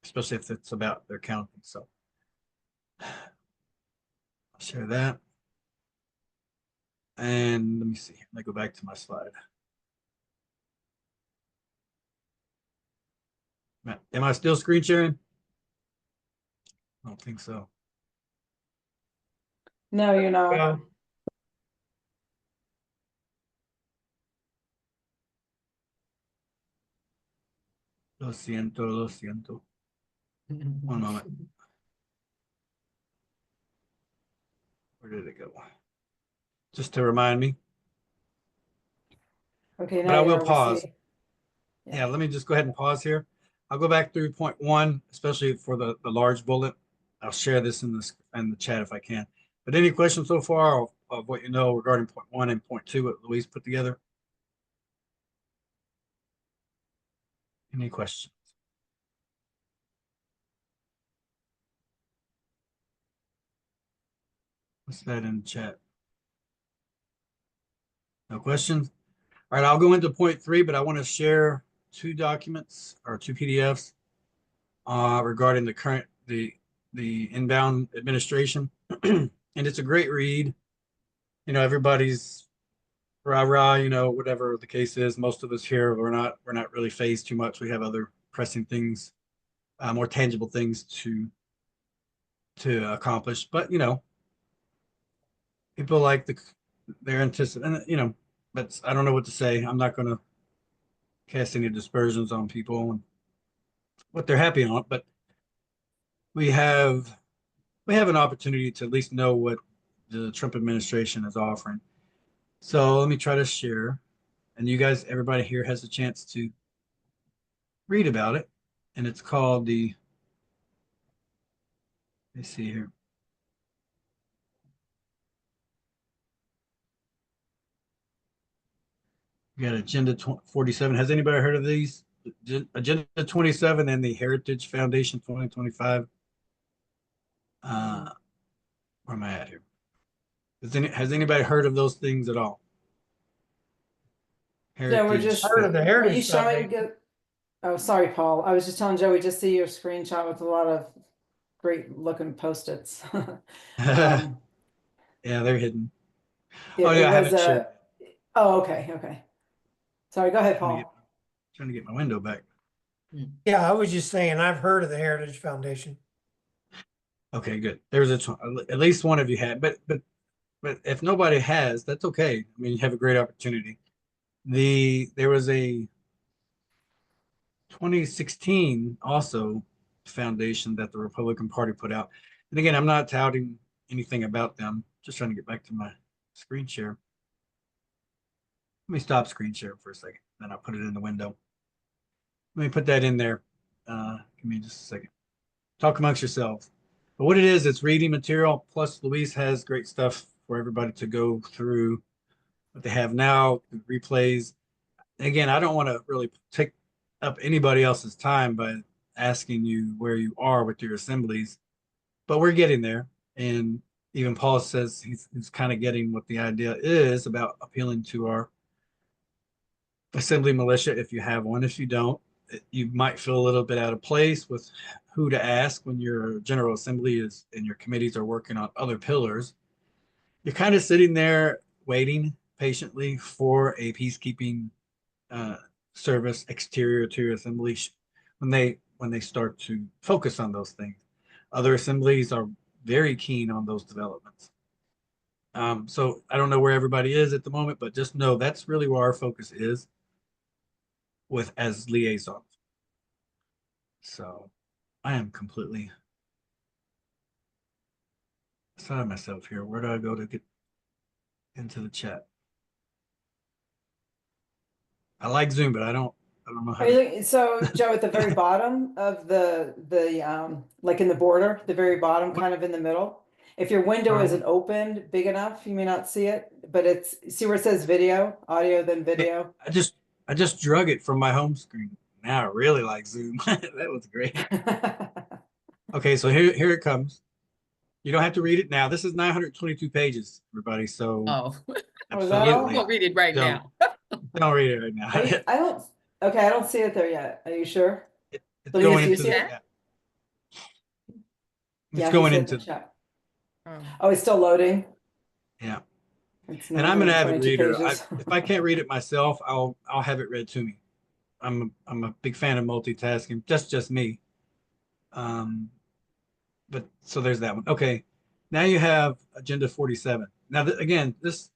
especially if it's about their county. So I'll share that. And let me see. Let me go back to my slide. Am I still screen sharing? I don't think so. No, you're not. Yeah. Lo siento, lo siento. One moment. Where did it go? Just to remind me. Okay, But now I will you're pause. receiving. Yeah, let me just go ahead and pause here. I'll go back through point 1, especially for the large bullet. I'll share this in the chat if I can. But any questions so far of what you know regarding point 1 and point 2, what Louise put together? Any questions? What's that in the chat? No questions? All right, I'll go into point 3, but I want to share 2 documents or 2 PDFs regarding the inbound administration. And it's a great read. Everybody's rah, whatever the case is. Most of us here, we're not really phased too much. We have other pressing things, more tangible things to accomplish. But people like they're anticipating, but I don't know what to say. I'm not going to cast any dispersions on people and what they're happy on, but we have an opportunity to at least know what the Trump administration is offering. So let me try to share, and you guys, everybody here has a chance to read about it, and it's called let's see here. We got Agenda 47. Has anybody heard of these? Agenda 27 and the Heritage Foundation 2025. Where am I at here? Has anybody heard of those things at all? Joe, we're just, Heard of the are you Heritage showing? Foundation. Oh, sorry, Paul. I was just telling Joe, we just see your screenshot with a lot of great looking Post-its. Yeah, they're hidden. It, Oh, yeah, it I was haven't shared. oh, okay. Sorry, go ahead, Paul. Trying to get my window back. Yeah, I was just saying, I've heard of the Heritage Foundation. Okay, good. There's at least one of you had, but if nobody has, that's okay. I mean, you have a great opportunity. There was a 2016 also foundation that the Republican Party put out. And again, I'm not touting anything about them. Just trying to get back to my screen share. Let me stop screen share for a second, then I'll put it in the window. Let me put that in there. Give me just a second. Talk amongst yourselves. But what it is, it's reading material. Plus, Louise has great stuff for everybody to go through what they have now, replays. Again, I don't want to really take up anybody else's time by asking you where you are with your assemblies, but we're getting there. And even Paul says he's kind of getting what the idea is about appealing to our assembly militia if you have one. If you don't, you might feel a little bit out of place with who to ask when your general assembly is and your committees are working on other pillars. You're kind of sitting there waiting patiently for a peacekeeping uh, service exterior to your assembly when they start to focus on those things. Other assemblies are very keen on those developments. So I don't know where everybody is at the moment, but just know that's really where our focus is with as liaisons. So I am completely beside myself here. Where do I go to get into the chat? I like Zoom, but I don't know how Are you to. looking, so Joe, at the very bottom of like in the border, the very bottom, kind of in the middle. If your window isn't opened big enough, you may not see it, but see where it says video, audio, then video. I just drug it from my home screen. Now I really like Zoom. That was great. Okay, so here it comes. You don't have to read it now. This is 922 pages, everybody. So Oh, Oh, is that all? I'm gonna read it right don't now. don't read it right now. I don't, okay, I don't see it there yet. Are you sure? It's Louise, going do you into see the it? chat. It's Yeah, he going said in into the chat. Oh. Oh, it's still loading. yeah. It's And I'm an avid 922 reader. pages. If I can't read it myself, I'll have it read to me. I'm a big fan of multitasking. Just me. Um, but so there's that one. Okay, now you have Agenda 47. Now again, this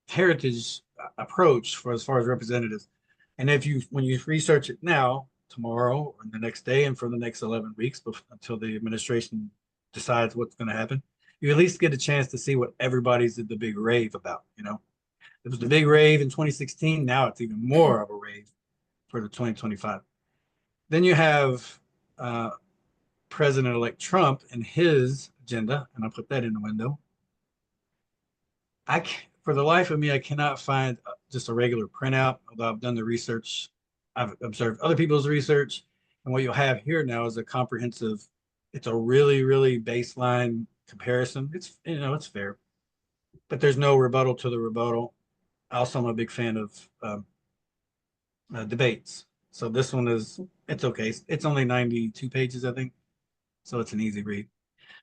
heritage approach for as far as representatives, and if you when you research it now, tomorrow, or the next day, and for the next 11 weeks until the administration decides what's going to happen, you at least get a chance to see what everybody's at the big rave about. You know, it was the big rave in 2016. Now it's even more of a rave for the 2025. Then you have President-elect Trump and his agenda, and I'll put that in the window. For the life of me, I cannot find just a regular printout, although I've done the research. I've observed other people's research, and what you'll have here now is a comprehensive, it's a really, really baseline comparison. It's, it's fair, but there's no rebuttal to the rebuttal. Also, I'm a big fan of debates. So this one it's okay. It's only 92 pages, I think. So it's an easy read.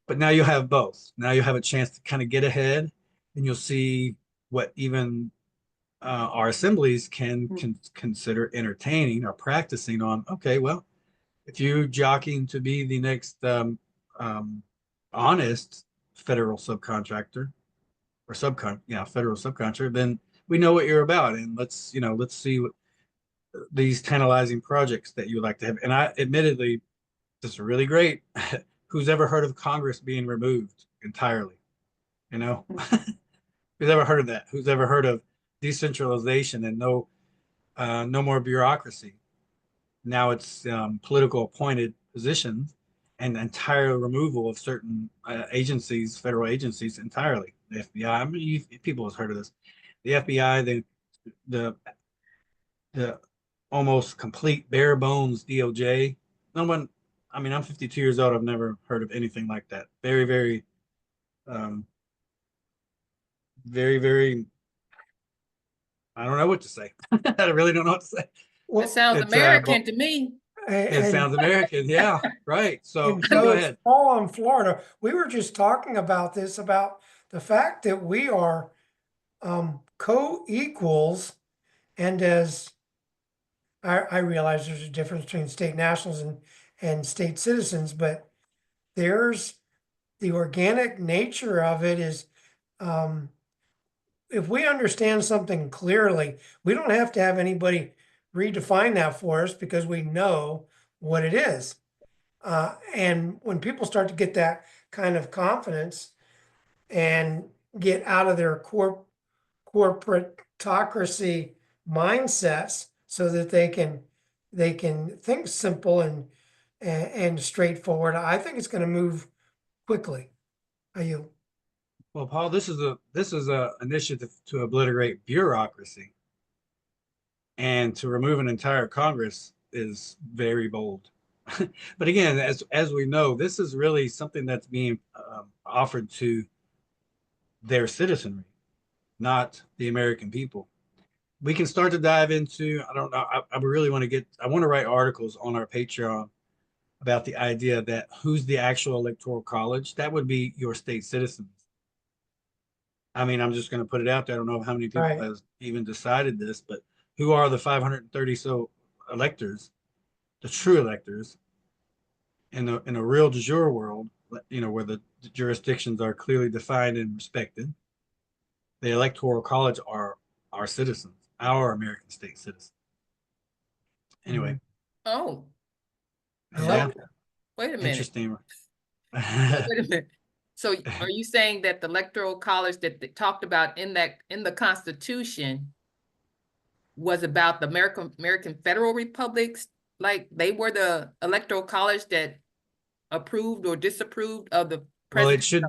But now you have both. Now you have a chance to kind of get ahead and you'll see what even our assemblies can consider entertaining or practicing on. Okay, well, if you're jockeying to be the next honest federal subcontractor or federal subcontractor, then we know what you're about. And let's see what these tantalizing projects that you would like to have. And I admittedly, this is really great. Who's ever heard of Congress being removed entirely? You know, who's ever heard of that? Who's ever heard of decentralization and no more bureaucracy? Now it's political appointed positions and entire removal of certain agencies, federal agencies entirely. The FBI, I mean, people have heard of this. The FBI, the the almost complete bare bones DOJ. No one, I mean, I'm 52 years old. I've never heard of anything like that. Very, very, um, very, very. I don't know what to say. I really don't know what to say. That Well, sounds It's American to me. it and, sounds American. Yeah, right. So and go Joe, it's ahead. all in Florida. We were just talking about this, about the fact that we are co-equals, and as I realize there's a difference between state nationals and state citizens, but there's the organic nature of it is, if we understand something clearly, we don't have to have anybody redefine that for us because we know what it is. And when people start to get that kind of confidence and get out of their corporatocracy mindsets so that they can think simple and straightforward, I think it's going to move quickly. Are you? Well, Paul, this is a initiative to obliterate bureaucracy, and to remove an entire Congress is very bold. But again, as we know, this is really something that's being offered to their citizenry, not the American people. We can start to dive into, I don't know, I really want to I want to write articles on our Patreon about the idea that who's the actual electoral college. That would be your state citizens. I mean, I'm just going to put it out there. I don't know how many people Right. have even decided this, but who are the 530 so electors, the true electors in a real de jure world, where the jurisdictions are clearly defined and respected? The electoral college are our citizens, our American state citizens. Anyway, Oh, I yeah, like that. wait a minute. interesting. Wait a minute. So are you saying that the electoral college that they talked about in the Constitution was about the American Federal Republics? Like they were the electoral college that approved or disapproved of the Well, it president? should.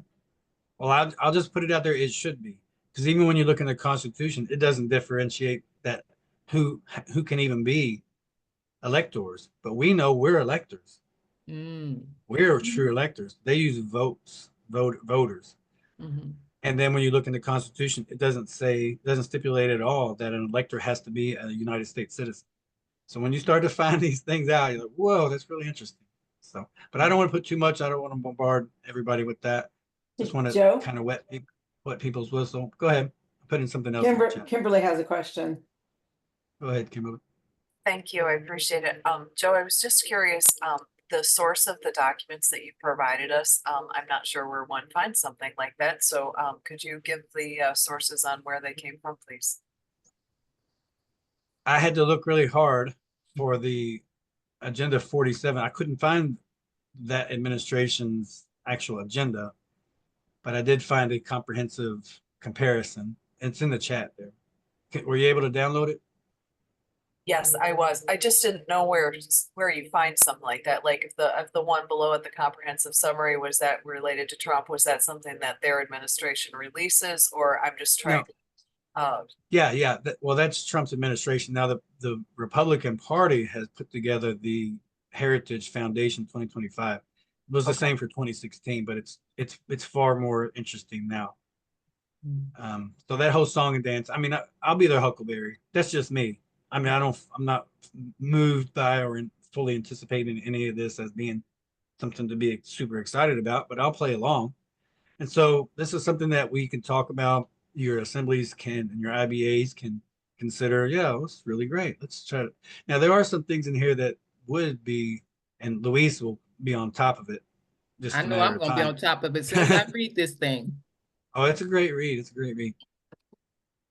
Well, I'll just put it out there. It should be, because even when you look in the Constitution, it doesn't differentiate that who who can even be electors. But we know we're electors. Mm, We're true electors. They use voters. mhm. And then when you look in the Constitution, it doesn't stipulate at all that an elector has to be a United States citizen. So when you start to find these things out, you're like, whoa, that's really interesting. So, but I don't want to put too much. I don't want to bombard everybody with that. Just want to Joe, kind of wet people's whistle. Go ahead. I'm putting something else in the chat. Kimberly has a question. Go ahead, Kimberly. Thank you. I appreciate it. Joe, I was just curious, the source of the documents that you provided us, I'm not sure where one finds something like that. So, could you give the sources on where they came from, please? I had to look really hard for the Agenda 47. I couldn't find that administration's actual agenda, but I did find a comprehensive comparison. It's in the chat there. Were you able to download it? Yes, I was. I just didn't know where you find something like that. Like if the one below it, the comprehensive summary, was that related to Trump? Was that something that their administration releases, or I'm just trying? No. Yeah. Well, that's Trump's administration. Now, the Republican Party has put together the Heritage Foundation 2025. It was the Okay. same for 2016, but it's far more interesting now. So that whole song and dance. I mean, I'll be their Huckleberry. That's just me. I mean, I'm not moved by or fully anticipating any of this as being something to be super excited about, but I'll play along. And so this is something that we can talk about. Your assemblies can and your IBAs can consider. Yeah, it's really great. Let's try to. Now there are some things in here that would be, and Luis will be on top of it. Just I a know matter I'm of gonna be time. on top of it as soon as I read this thing. Oh, it's a great read. It's a great read.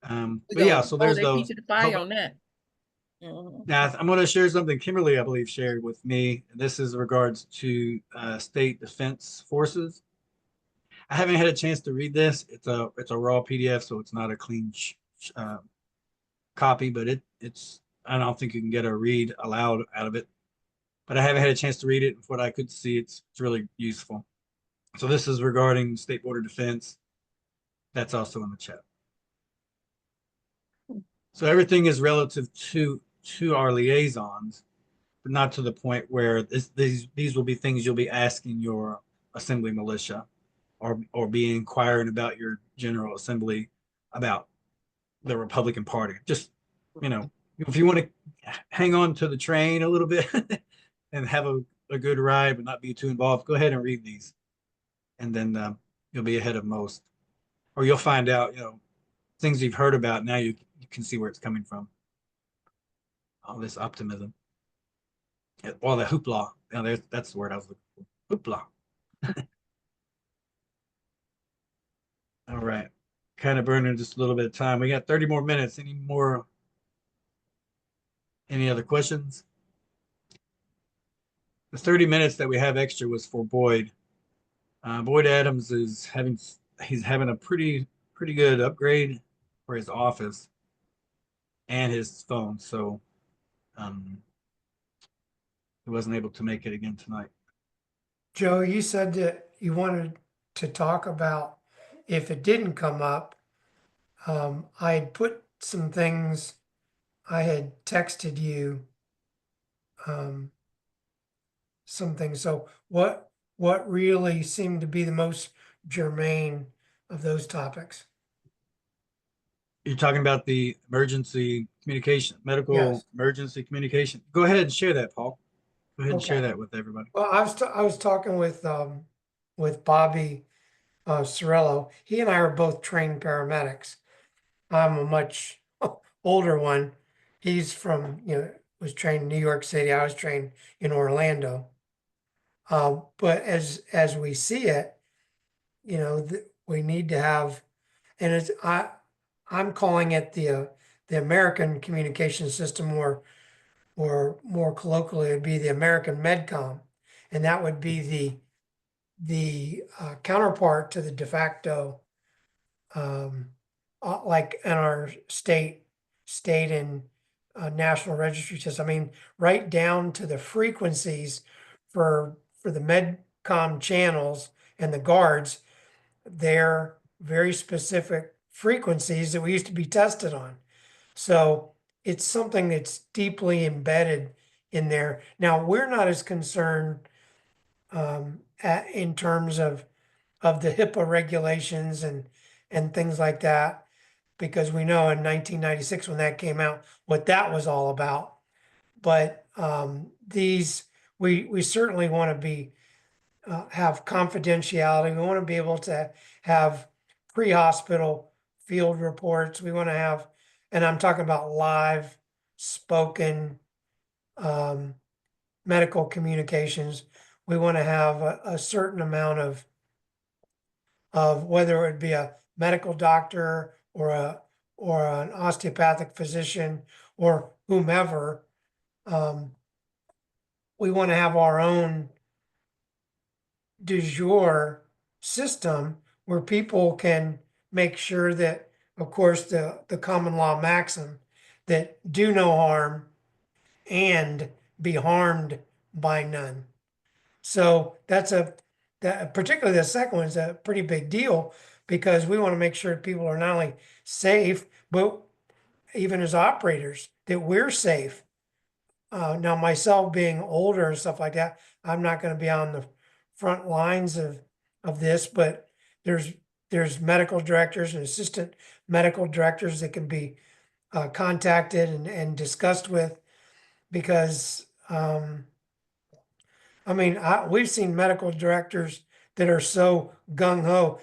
We But yeah, gonna so hold there's their feet those. to the fire on that. Mhm. Now I'm going to share something Kimberly, I believe, shared with me. This is in regards to state defense forces. I haven't had a chance to read this. It's a raw PDF, so it's not a clean copy, but it's I don't think you can get a read aloud out of it. But I haven't had a chance to read it. From what I could see, it's really useful. So this is regarding state border defense. That's also in the chat. So everything is relative to our liaisons, but not to the point where these will be things you'll be asking your assembly militia or be inquiring about your general assembly about the Republican Party. Just, if you want to hang on to the train a little bit and have a good ride, but not be too involved, go ahead and read these. And then you'll be ahead of most. Or you'll find out, things you've heard about. Now you can see where it's coming from. All this optimism. All the hoopla. That's the word I was looking for. Hoopla. All right. Kind of burning just a little bit of time. We got 30 more minutes. Any other questions? The 30 minutes that we have extra was for Boyd. Boyd Adams he's having a pretty good upgrade for his office and his phone. So he wasn't able to make it again tonight. Joe, you said that you wanted to talk about if it didn't come up. I had put some things, I had texted you some things. So what really seemed to be the most germane of those topics? You're talking about the emergency communication, medical Yes. emergency communication. Go ahead and share that, Paul. Go ahead and share Okay. that with everybody. Well, I was talking with Bobby Cirillo. He and I are both trained paramedics. I'm a much older one. He's from, was trained in New York City. I was trained in Orlando. But as we see it, we need to have, and I'm calling it the American communication system, or more colloquially, it'd be the American MedCom, and that would be the counterpart to the de facto, like in our state and national registry system. I mean, right down to the frequencies for the MedCom channels and the guards. They're very specific frequencies that we used to be tested on. So it's something that's deeply embedded in there. Now, we're not as concerned in terms of the HIPAA regulations and things like that, because we know in 1996 when that came out, what that was all about. But we certainly want to be have confidentiality. We want to be able to have pre-hospital field reports. We want to have, and I'm talking about live spoken medical communications. We want to have a certain amount of whether it would be a medical doctor or an osteopathic physician or whomever. We want to have our own du jour system where people can make sure that, of course, the common law maxim that do no harm and be harmed by none. So that particularly the second one is a pretty big deal, because we want to make sure people are not only safe, but even as operators, that we're safe. Now, myself being older and stuff like that, I'm not going to be on the front lines of this, but there's medical directors and assistant medical directors that can be contacted and discussed with, because I mean, we've seen medical directors that are so gung ho,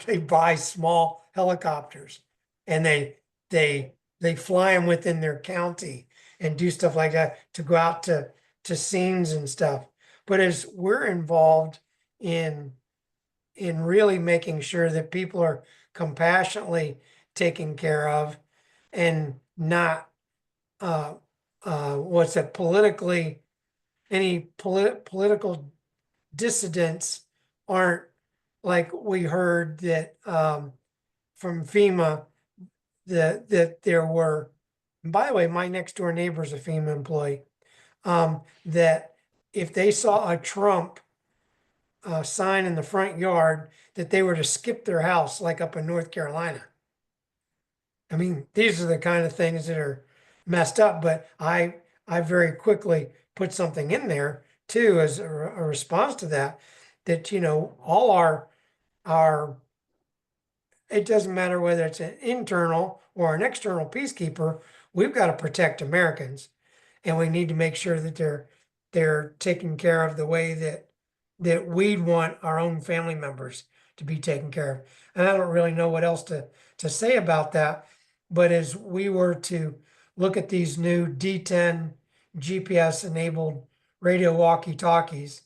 they buy small helicopters and they fly them within their county and do stuff like that to go out to scenes and stuff. But as we're involved in really making sure that people are compassionately taken care of and not what's it politically, any political dissidents aren't, like we heard that from FEMA that there were, and by the way, my next door neighbor is a FEMA employee, that if they saw a Trump sign in the front yard, that they were to skip their house, like up in North Carolina. I mean, these are the kind of things that are messed up, but I very quickly put something in there too as a response to that, all our it doesn't matter whether it's an internal or an external peacekeeper, we've got to protect Americans, and we need to make sure that they're taken care of the way that we'd want our own family members to be taken care of. And I don't really know what else to say about that, but as we were to look at these new D10 GPS enabled radio walkie-talkies,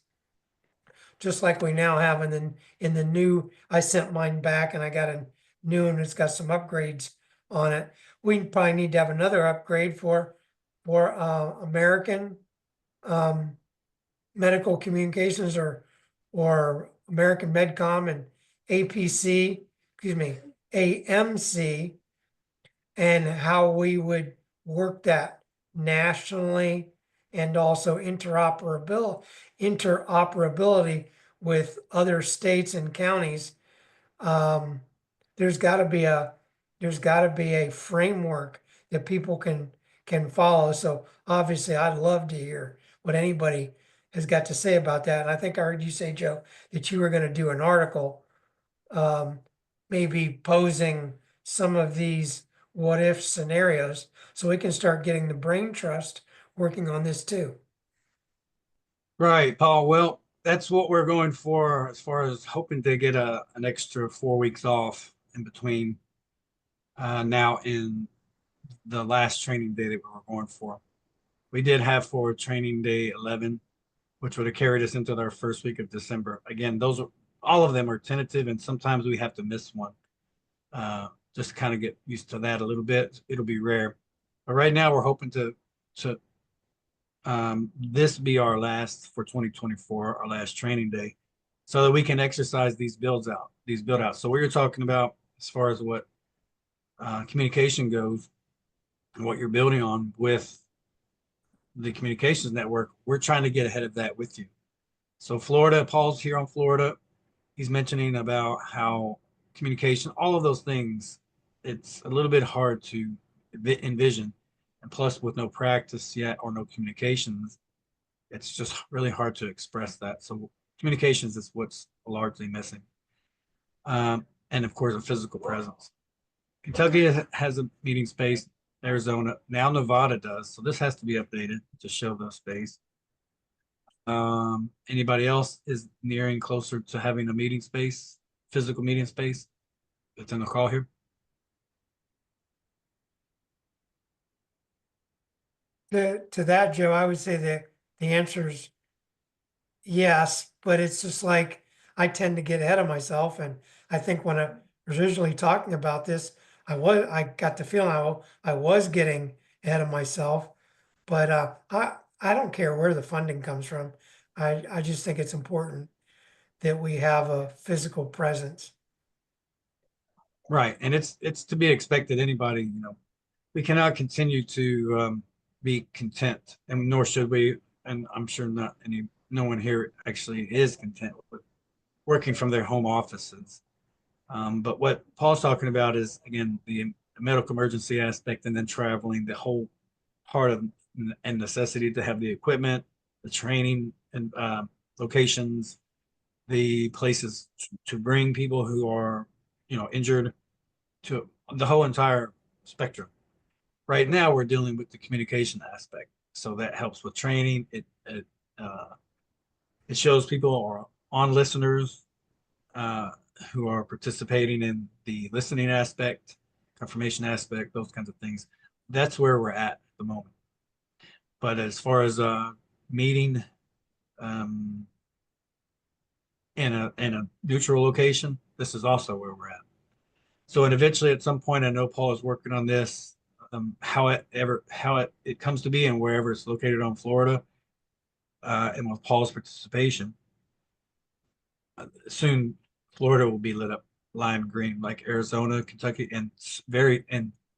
just like we now have in the new, I sent mine back and I got a new one, it's got some upgrades on it. We probably need to have another upgrade for American medical communications or American Medcom and APC, excuse me, AMC, and how we would work that nationally and also interoperability with other states and counties. Um, there's got to be a framework that people can follow. So obviously, I'd love to hear what anybody has got to say about that. And I think I heard you say, Joe, that you were going to do an article, um, maybe posing some of these what if scenarios, so we can start getting the brain trust working on this too. Right, Paul. Well, that's what we're going for as far as hoping to get an extra 4 weeks off in between now and the last training day that we were going for. We did have for training day 11, which would have carried us into our first week of December. Again, those are all of them are tentative, and sometimes we have to miss one. Just to kind of get used to that a little bit. It'll be rare, but right now we're hoping to this be our last for 2024, our last training day, so that we can exercise these build outs. So we were talking about as far as what communication goes and what you're building on with the communications network. We're trying to get ahead of that with you. So Florida, Paul's here on Florida. He's mentioning about how communication, all of those things, it's a little bit hard to envision. And plus, with no practice yet or no communications, it's just really hard to express that. So communications is what's largely missing. And of course, a physical presence. Kentucky has a meeting space. Arizona, now Nevada does. So this has to be updated to show the space. Anybody else is nearing closer to having a meeting space, physical meeting space that's in the call here? To that, Joe, I would say that the answer is yes, but it's just like I tend to get ahead of myself. And I think when I was originally talking about this, I got the feeling I was getting ahead of myself. But I don't care where the funding comes from. I just think it's important that we have a physical presence. Right, and it's to be expected. Anybody, we cannot continue to be content, and nor should we. And I'm sure no one here actually is content with working from their home offices. But what Paul's talking about is again the medical emergency aspect, and then traveling, the whole part of and necessity to have the equipment, the training and locations, the places to bring people who are injured, to the whole entire spectrum. Right now, we're dealing with the communication aspect, so that helps with training. It shows people are on listeners who are participating in the listening aspect, confirmation aspect, those kinds of things. That's where we're at the moment. But as far as meeting in a neutral location, this is also where we're at. So, and eventually at some point, I know Paul is working on this, how it comes to be and wherever it's located on Florida, and with Paul's participation, soon Florida will be lit up lime green, like Arizona, Kentucky, and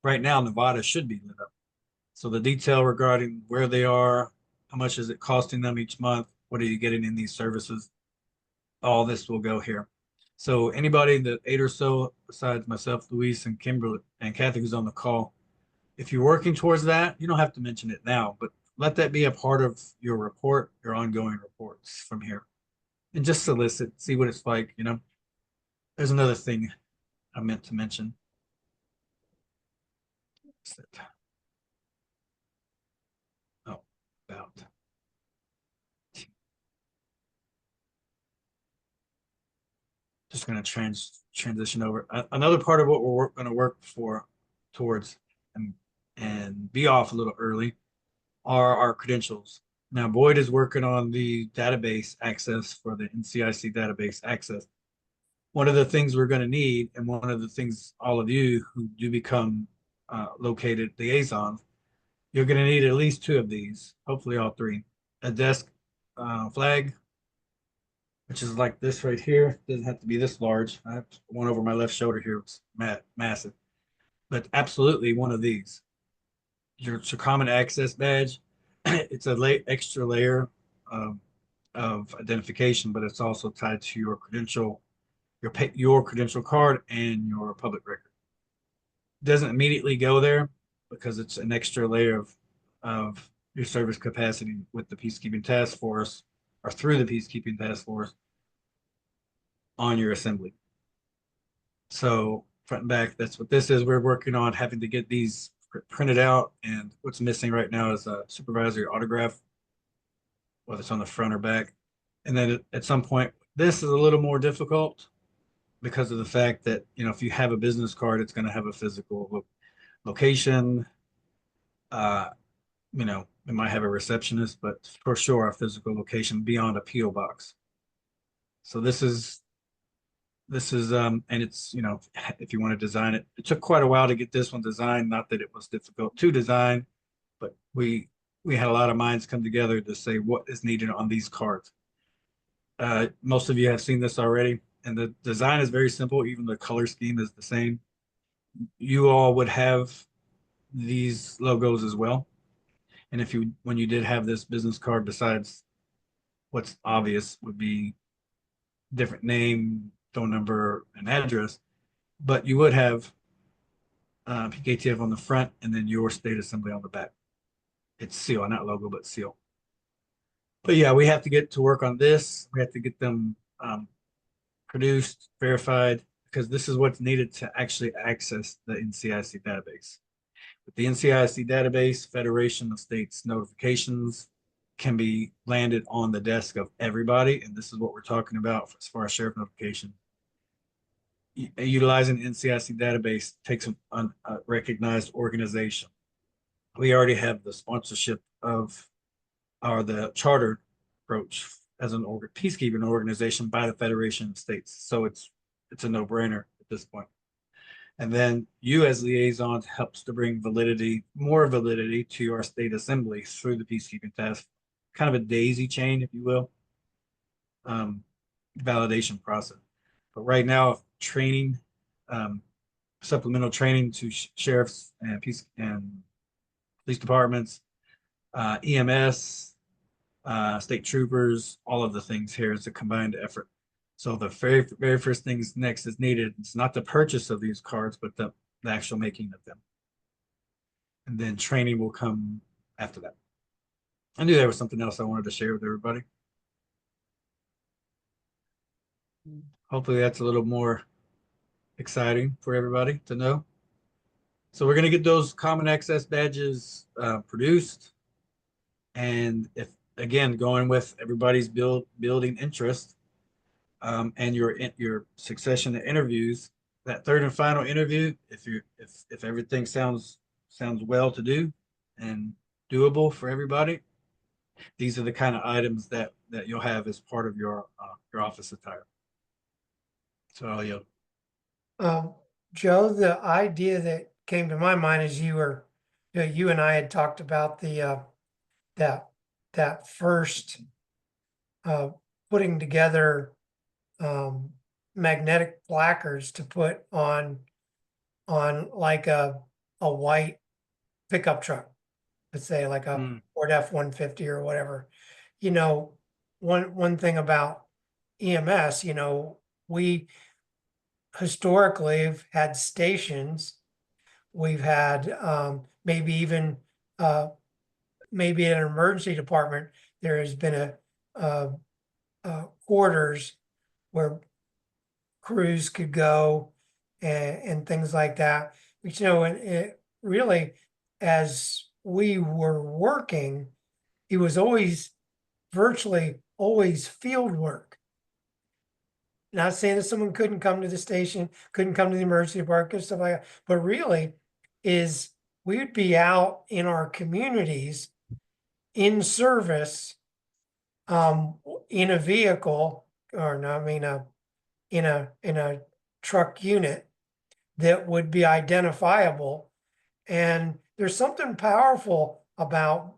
right now Nevada should be lit up. So the detail regarding where they are, how much is it costing them each month, what are you getting in these services, all this will go here. So anybody, the 8 or so, besides myself, Luis, and Kimberly, and Kathy, who's on the call, if you're working towards that, you don't have to mention it now, but let that be a part of your report, your ongoing reports from here. And just solicit, see what it's like, There's another thing I meant to mention. Oh, about. Just going to transition over. Another part of what we're going to work towards and be off a little early are our credentials. Now Boyd is working on the database access for the NCIC database access. One of the things we're going to need, and one of the things all of you who do become located liaisons, you're going to need at least 2 of these, hopefully all 3. A desk flag, which is like this right here. Doesn't have to be this large. I have one over my left shoulder here. It's massive, but absolutely one of these. It's your common access badge. It's a extra layer of identification, but it's also tied to your credential, your credential card and your public record. Doesn't immediately go there because it's an extra layer of your service capacity with the peacekeeping task force or through the peacekeeping task force on your assembly. So front and back, that's what this is. We're working on having to get these printed out, and what's missing right now is a supervisory autograph, whether it's on the front or back. And then at some point, this is a little more difficult because of the fact that, you know, if you have a business card, it's going to have a physical location. You know, it might have a receptionist, but for sure a physical location beyond a PO box. So this is and it's, you know, if you want to design it, it took quite a while to get this one designed. Not that it was difficult to design, but we had a lot of minds come together to say what is needed on these cards. Most of you have seen this already, and the design is very simple. Even the color scheme is the same. You all would have these logos as well. And if you, when you did have this business card, besides what's obvious would be different name, phone number, and address, but you would have PKTF on the front and then your state assembly on the back. It's seal, not logo, but seal. But yeah, we have to get to work on this. We have to get them produced, verified, because this is what's needed to actually access the NCIC database. With the NCIC database, Federation of States notifications can be landed on the desk of everybody, and this is what we're talking about as far as sheriff notification. Utilizing the NCIC database takes a recognized organization. We already have the sponsorship of, or the charter approach as an peacekeeping organization by the Federation of States. So it's a no-brainer at this point. And then you as liaisons helps to bring more validity to our state assembly through the peacekeeping task, kind of a daisy chain, if you will, validation process. But right now, training, supplemental training to sheriffs and police departments, EMS, state troopers, all of the things here is a combined effort. So the very first things next is needed. It's not the purchase of these cards, but the actual making of them. And then training will come after that. I knew there was something else I wanted to share with everybody. Hopefully that's a little more exciting for everybody to know. So we're going to get those common access badges produced. And if, again, going with everybody's building interest, and your succession of interviews, that third and final interview, if everything sounds well to do and doable for everybody, these are the kind of items that you'll have as part of your office attire. So Joe, the idea that came to my mind as you and I had talked about the that first putting together magnetic placards to put on like a white pickup truck, let's say like a Ford F-150 or whatever. You know, one thing about EMS, you know, we historically have had stations. We've had maybe even maybe in an emergency department, there has been a quarters where crews could go and things like that. But, you know, it really, as we were working, it was virtually always field work. Not saying that someone couldn't come to the station, couldn't come to the emergency department, stuff like that, but really is we would be out in our communities in service, in a vehicle, or no, I mean, in a truck unit that would be identifiable. And there's something powerful about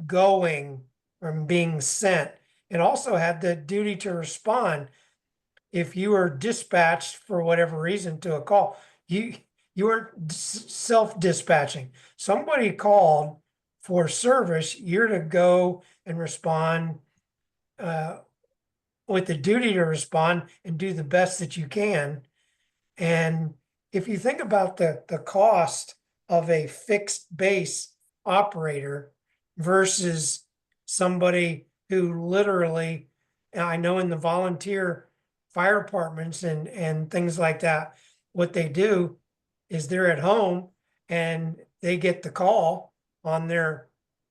going and being sent. It also had the duty to respond. If you were dispatched for whatever reason to a call, you weren't self-dispatching. Somebody called for service, you're to go and respond with the duty to respond and do the best that you can. And if you think about the cost of a fixed base operator versus somebody who literally, and I know in the volunteer fire departments and things like that, what they do is they're at home and they get the call on their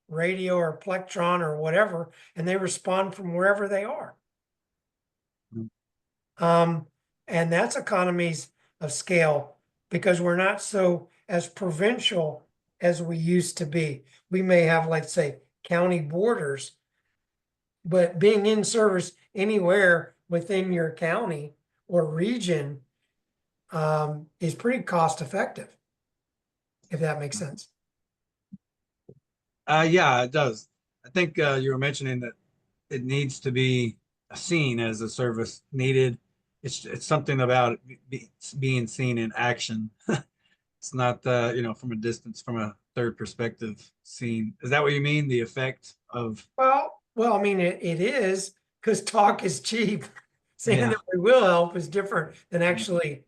radio or plectron or whatever, and they respond from wherever they are. And that's economies of scale because we're not so as provincial as we used to be. We may have, like, say, county borders, but being in service anywhere within your county or region is pretty cost effective, if that makes sense. Yeah, it does. I think you were mentioning that it needs to be seen as a service needed. It's something about being seen in action. It's not from a distance, from a third perspective seen. Is that what you mean? The effect of Well, I mean, it is because talk is cheap. Saying Yeah. that we will help is different than actually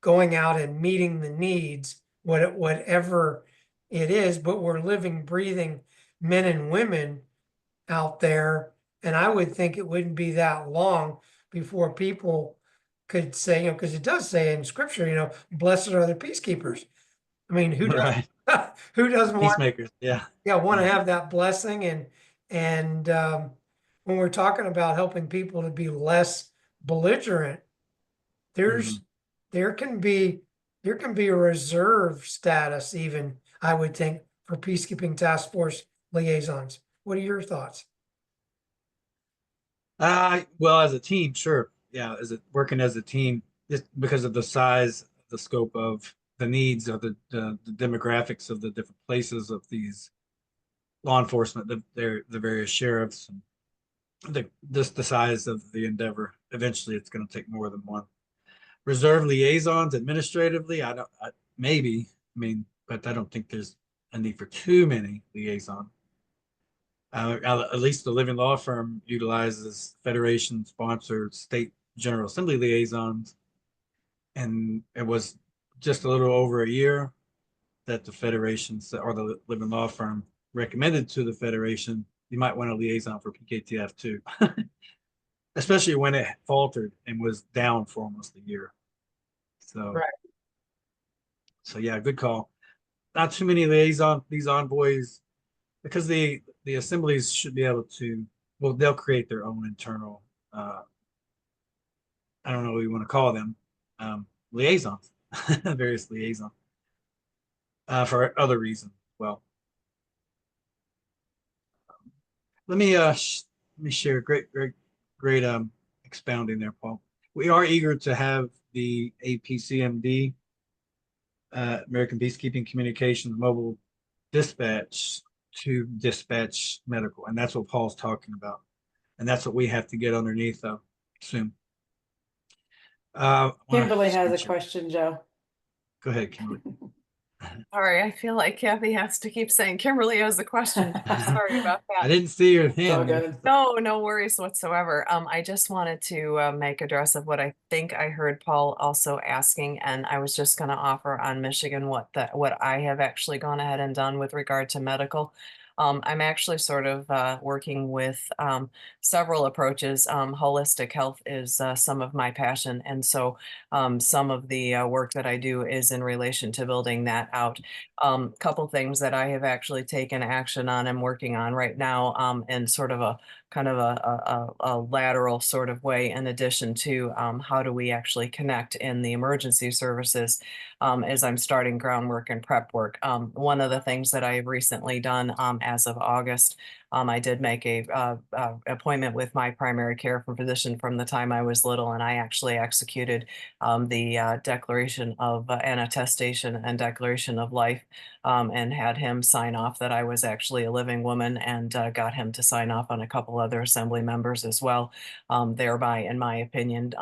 going out and meeting the needs, whatever it is. But we're living, breathing men and women out there, and I would think it wouldn't be that long before people could say, because it does say in Scripture, blessed are the peacekeepers. I mean, who right who doesn't want peacemakers. Yeah. want to have that blessing? And when we're talking about helping people to be less belligerent, there can be a reserve status, even, I would think, for peacekeeping task force liaisons. What are your thoughts? Well, as a team, sure. Yeah, working as a team, just because of the size, the scope of the needs of the demographics of the different places of these law enforcement, the various sheriffs, and just the size of the endeavor. Eventually, it's going to take more than one. Reserve liaisons administratively, maybe. I mean, but I don't think there's a need for too many liaisons. At least the living law firm utilizes federation-sponsored state general assembly liaisons, and it was just a little over a year that the federation or the living law firm recommended to the federation, you might want a liaison for PKTF too, especially when it faltered and was down for almost a year. So, Right. So yeah, good call. Not too many these envoys, because the assemblies should be able to, well, they'll create their own internal, I don't know what you want to call them, liaisons, various liaisons, for other reasons. Well, let me share great expounding there, Paul. We are eager to have the APCMD, American Peacekeeping Communications Mobile Dispatch to dispatch medical, and that's what Paul's talking about, and that's what we have to get underneath of soon. Kimberly has a question, Joe. Go ahead, Kimberly. Sorry, I feel like Kathy has to keep saying Kimberly has a question. Sorry about I that. didn't see your It's all hand. good. No, no worries whatsoever. I just wanted to make address of what I think I heard Paul also asking, and I was just going to offer on Michigan what I have actually gone ahead and done with regard to medical. I'm actually sort of working with several approaches. Holistic health is some of my passion, and so some of the work that I do is in relation to building that out. Couple things that I have actually taken action on and working on right now, in sort of a kind of a lateral sort of way, in addition to how do we actually connect in the emergency services. as I'm starting groundwork and prep work. One of the things that I've recently done as of August, I did make a appointment with my primary care physician from the time I was little, and I actually executed the declaration of an attestation and declaration of life, and had him sign off that I was actually a living woman, and got him to sign off on a couple other assembly members as well, thereby, in my opinion,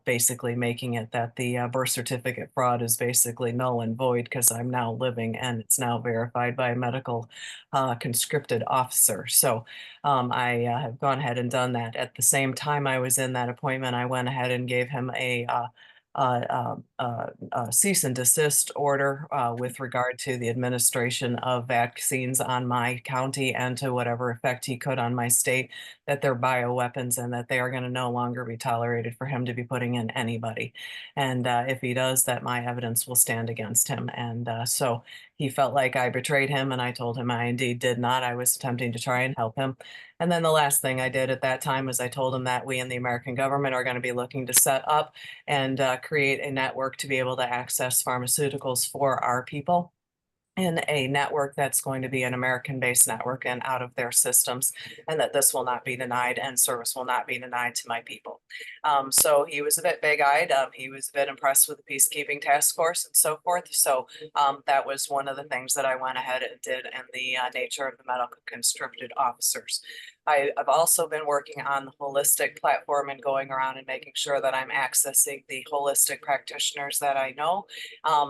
basically making it that the birth certificate fraud is basically null and void because I'm now living and it's now verified by a medical conscripted officer. So I have gone ahead and done that. At the same time I was in that appointment, I went ahead and gave him a cease and desist order with regard to the administration of vaccines on my county and to whatever effect he could on my state, that they're bioweapons and that they are going to no longer be tolerated for him to be putting in anybody. And if he does, that my evidence will stand against him. And so he felt like I betrayed him, and I told him I indeed did not. I was attempting to try and help him. And then the last thing I did at that time was I told him that we in the American government are going to be looking to set up and create a network to be able to access pharmaceuticals for our people, in a network that's going to be an American-based network and out of their systems, and that this will not be denied and service will not be denied to my people. So he was a bit big-eyed. He was a bit impressed with the peacekeeping task force and so forth. So that was one of the things that I went ahead and did in the nature of the medical conscripted officers. I've also been working on the holistic platform and going around and making sure that I'm accessing the holistic practitioners that I know,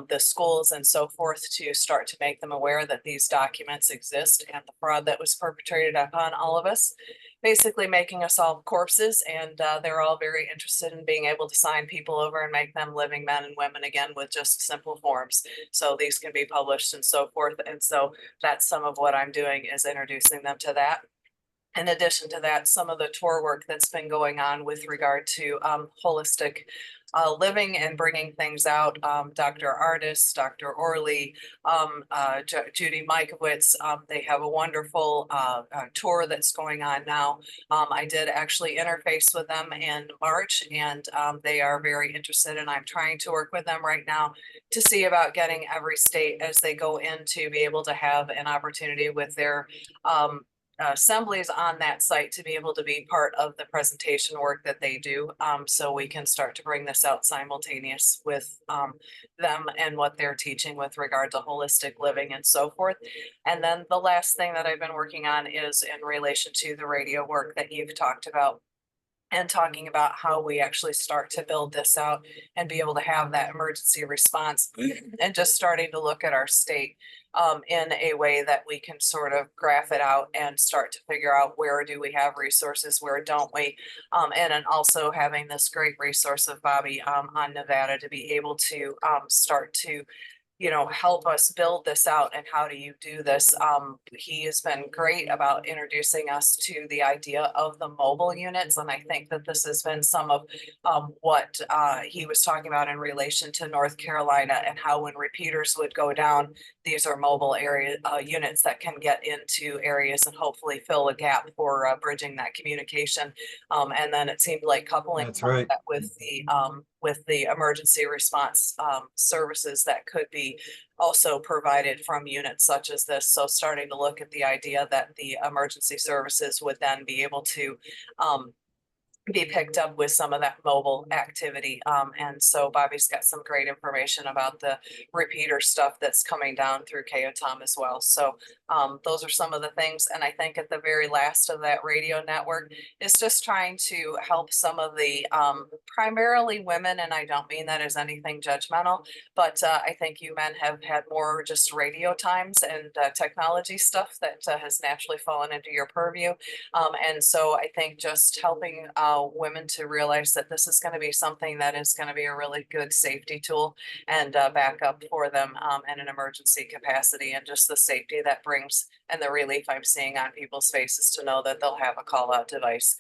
the schools and so forth, to start to make them aware that these documents exist and the fraud that was perpetrated upon all of us, basically making us all corpses. And they're all very interested in being able to sign people over and make them living men and women again with just simple forms. So these can be published and so forth. And so that's some of what I'm doing, is introducing them to that. In addition to that, some of the tour work that's been going on with regard to holistic living and bringing things out. Dr. Artis, Dr. Orley, Judy Mikowitz, they have a wonderful tour that's going on now. I did actually interface with them in March, and they are very interested, and I'm trying to work with them right now to see about getting every state as they go in to be able to have an opportunity with their assemblies on that site to be able to be part of the presentation work that they do, so we can start to bring this out simultaneous with them and what they're teaching with regard to holistic living and so forth. And then the last thing that I've been working on is in relation to the radio work that you've talked about, and talking about how we actually start to build this out and be able to have that emergency response, and just starting to look at our state in a way that we can sort of graph it out and start to figure out where do we have resources, where don't we, and then also having this great resource of Bobby on Nevada to be able to start to help us build this out. And how do you do this? He has been great about introducing us to the idea of the mobile units. And I think that this has been some of what he was talking about in relation to North Carolina, and how when repeaters would go down, these are mobile area units that can get into areas and hopefully fill a gap for bridging that communication. And then it seemed like coupling That's right. that with the emergency response services that could be also provided from units such as this. So starting to look at the idea that the emergency services would then be able to be picked up with some of that mobile activity. And so Bobby's got some great information about the repeater stuff that's coming down through KOTOM as well. So those are some of the things. And I think at the very last of that radio network is just trying to help some of the primarily women, and I don't mean that as anything judgmental, but I think you men have had more just radio times and technology stuff that has naturally fallen into your purview. And so I think just helping women to realize that this is going to be something that is going to be a really good safety tool and backup for them in an emergency capacity, and just the safety that brings and the relief I'm seeing on people's faces to know that they'll have a call out device.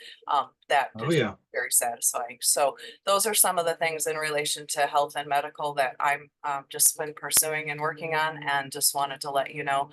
That Oh, is yeah. very satisfying. So those are some of the things in relation to health and medical that I'm just been pursuing and working on, and just wanted to let you know.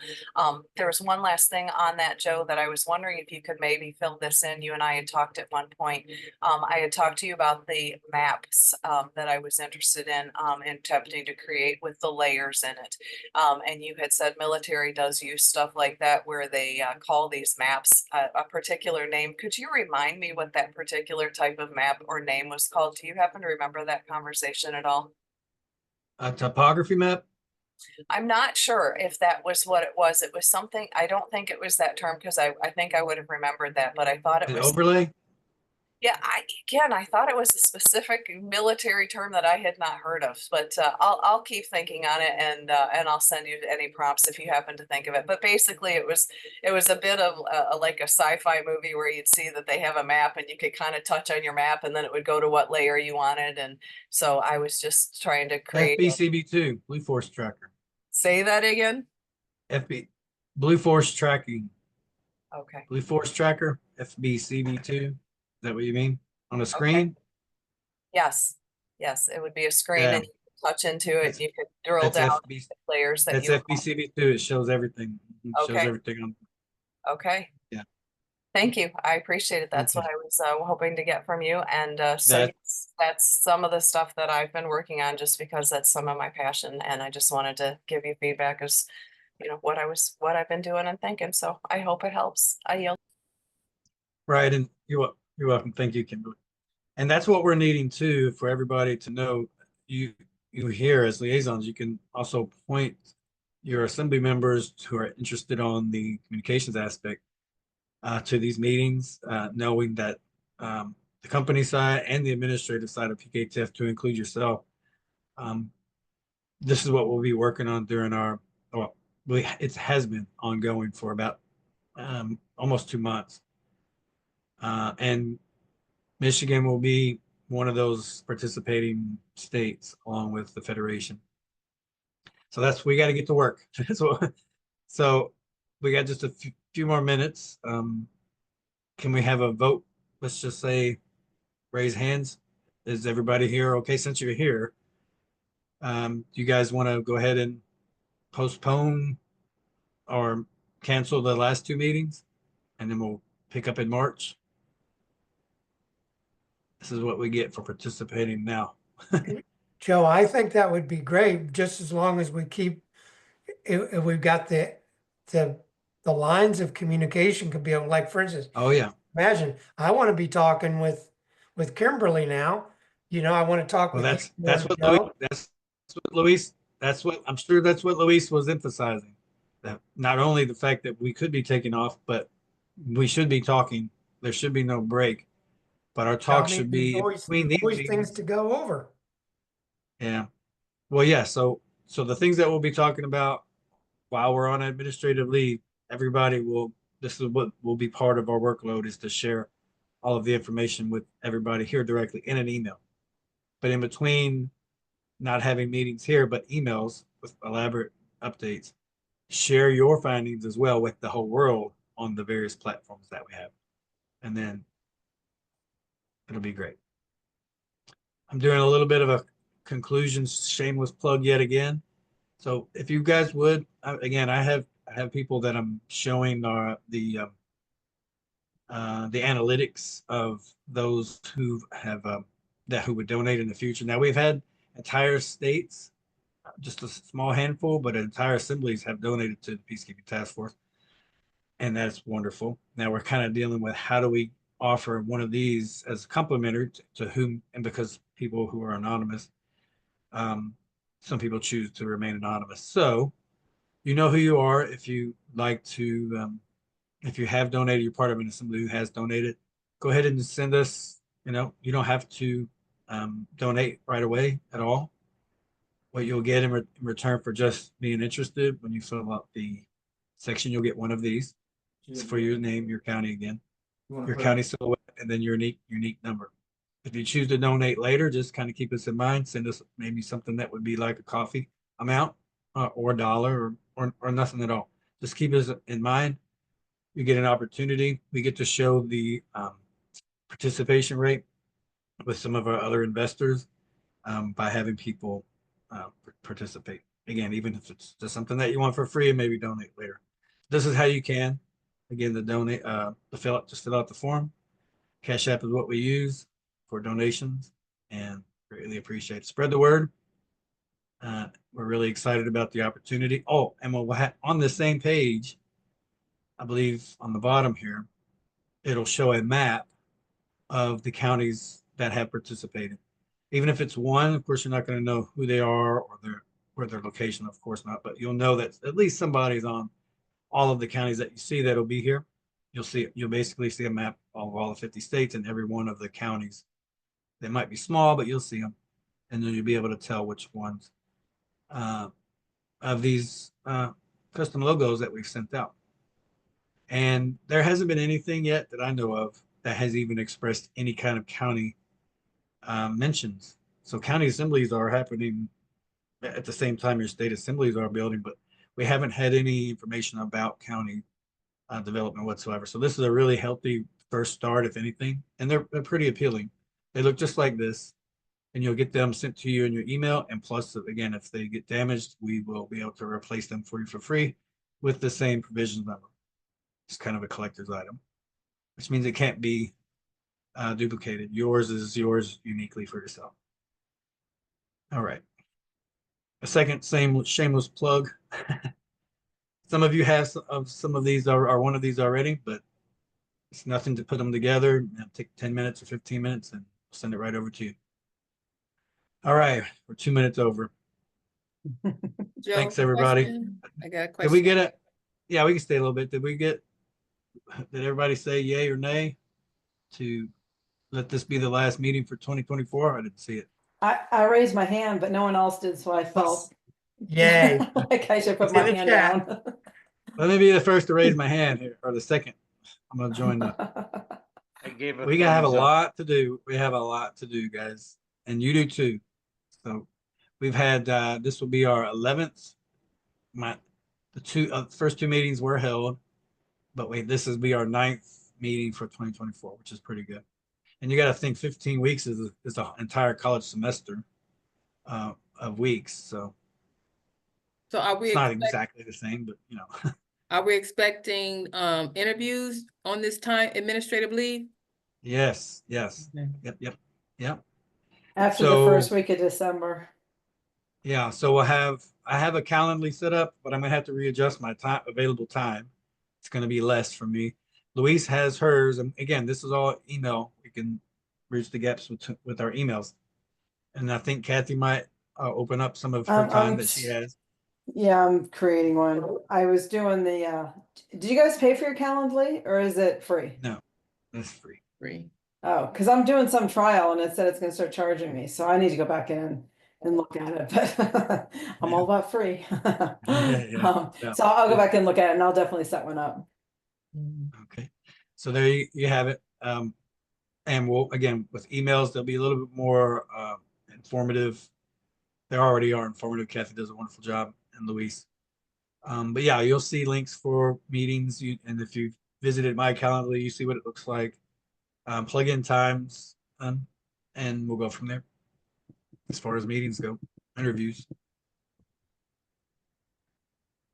There was one last thing on that, Joe, that I was wondering if you could maybe fill this in. You and I had talked at one point. I had talked to you about the maps that I was interested in attempting to create with the layers in it. And you had said military does use stuff like that where they call these maps a particular name. Could you remind me what that particular type of map or name was called? Do you happen to remember that conversation at all? A topography map? I'm not sure if that was what it was. It was something, I don't think it was that term, because I think I would have remembered that, but I thought it An was. overlay? Yeah, I thought it was a specific military term that I had not heard of, but I'll keep thinking on it, and I'll send you any prompts if you happen to think of it. But basically, it was a bit of like a sci-fi movie where you'd see that they have a map and you could kind of touch on your map, and then it would go to what layer you wanted. And so I was just trying to create. FBCB2, Blue Force Tracker. Say that again. FB, Blue Force Tracking, Okay. Blue Force Tracker, FBCB2. Is that what you mean? On a Okay. screen? Yes. Yes, it would be a screen, Yeah. and you could touch into it. That's- You could drill That's down FB, the layers that that's you. FBCB2. It shows everything. It shows Okay. everything on. Okay. Yeah. Thank you. I appreciate it. That's what Okay. I was hoping to get from you. And so That- yes, that's some of the stuff that I've been working on, just because that's some of my passion. And I just wanted to give you feedback as, what I've been doing and thinking. So I hope it helps. I yield. Right, and you're welcome. Thank you, Kimberly. And that's what we're needing too, for everybody to know. You here as liaisons, you can also point your assembly members who are interested on the communications aspect to these meetings, knowing that the company side and the administrative side of PKTF, to include yourself, this is what we'll be working on during our, well, it has been ongoing for about almost 2 months. And Michigan will be one of those participating states along with the Federation. So we got to get to work. So we got just a few more minutes. Can we have a vote? Let's just say raise hands. Is everybody here? Okay, since you're here, do you guys want to go ahead and postpone or cancel the last two meetings? And then we'll pick up in March. This is what we get for participating now. Joe, I think that would be great, just as long as we keep, if we've got the lines of communication could be able, like, for instance, Oh, yeah. imagine, I want to be talking with Kimberly now. I want to talk Well, with that's you, that's what Joe. That's what I'm sure that's what Luis was emphasizing. That not only the fact that we could be taking off, but we should be talking. There should be no break, but our I talk mean, should there's be always, between these always things meetings. to go over. Yeah. Well, yeah. So the things that we'll be talking about while we're on administrative leave, everybody will. This is what will be part of our workload, is to share all of the information with everybody here directly in an email. But in between not having meetings here, but emails with elaborate updates, share your findings as well with the whole world on the various platforms that we have. And then it'll be great. I'm doing a little bit of a conclusion, shameless plug yet again. So if you guys would, again, I have people that I'm showing the analytics of those who have who would donate in the future. Now we've had entire states, just a small handful, but entire assemblies have donated to the Peacekeeping Task Force, and that's wonderful. Now we're kind of dealing with how do we offer one of these as complimentary to whom, and because people who are anonymous, some people choose to remain anonymous. So you know who you are. If you like to, if you have donated, you're part of an assembly who has donated, go ahead and send us, you don't have to donate right away at all. What you'll get in return for just being interested, when you fill out the section, you'll get one of these. It's for your name, your county again, your county silhouette, and then your unique number. If you choose to donate later, just kind of keep us in mind. Send us maybe something that would be like a coffee amount or $1 or nothing at all. just keep this in mind. You get an opportunity. We get to show the participation rate with some of our other investors by having people participate. Again, even if it's just something that you want for free and maybe donate later. This is how you can. Again, just fill out the form. Cash App is what we use for donations, and greatly appreciate it. Spread the word. We're really excited about the opportunity. Oh, and on the same page, I believe on the bottom here, it'll show a map of the counties that have participated. Even if it's one, of course, you're not going to know who they are or their location, of course not, but you'll know that at least somebody's on all of the counties that you see that'll be here. You'll basically see a map of all the 50 states and every one of the counties. They might be small, but you'll see them. And then you'll be able to tell which ones of these custom logos that we've sent out. And there hasn't been anything yet that I know of that has even expressed any kind of county mentions. So county assemblies are happening at the same time your state assemblies are building, but we haven't had any information about county development whatsoever. So this is a really healthy first start, if anything, and they're pretty appealing. They look just like this, and you'll get them sent to you in your email. And plus, again, if they get damaged, we will be able to replace them for you for free with the same provisions number. It's kind of a collector's item, which means it can't be duplicated. Yours is yours uniquely for yourself. All right. A second same shameless plug. Some of you have some of these are one of these already, but it's nothing to put them together. It'll take 10 minutes or 15 minutes and send it right over to you. All right, we're 2 minutes over. Joe, Thanks, everybody. question? I got a Did we question. get it? Yeah, we can stay a little bit. Did everybody say yay or nay to let this be the last meeting for 2024? I didn't see it. I raised my hand, but no one else did, so I felt Yay. like I should put It's in my the hand chat. down. Let me be the first to raise my hand here, or the second. I'm gonna join the. I gave a We gotta have a thumbs up. lot to do. We have a lot to do, guys, and you do too. So we've had this will be our 11th. The first two meetings were held, but this is be our 9th meeting for 2024, which is pretty good. And you got to think 15 weeks is the entire college semester of weeks. So So it's not exactly the same, but you know. are we expecting interviews on this time administrative leave? Yes. Okay. Yep. After the first week of December. Yeah. So I have a Calendly set up, but I'm gonna have to readjust my available time. It's gonna be less for me. Louise has hers, and again, this is all email. We can bridge the gaps with our emails. And I think Kathy might open up some of her time that she has. Yeah, I'm creating one. I was doing did you guys pay for your Calendly or is it free? No, that's free. Free. Oh, because I'm doing some trial and it said it's gonna start charging me, so I need to go back in and look at it, but I'm all about free. Yeah. So I'll go back and look at it and I'll definitely set one up. Okay. So there you have it. And we'll, again, with emails, they'll be a little bit more informative. They already are informative. Kathy does a wonderful job, and Louise. But yeah, you'll see links for meetings. And if you visited my Calendly, you see what it looks like. Plug in times, and we'll go from there. As far as meetings go, interviews.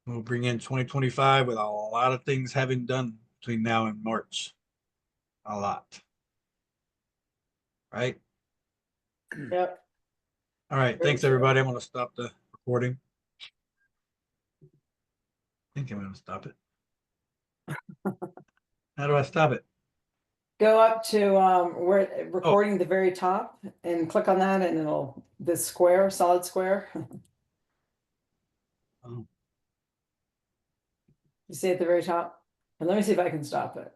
We'll bring in 2025 with a lot of things having done between now and March. A lot. Right? Yep. All right. Very Thanks, true. everybody. I'm going to stop the recording. I think I'm going to stop it. How do I stop it? Go up to where recording the very top and click on that and it'll this square, solid square. Oh, You see at the very top? And let me see if I can stop it.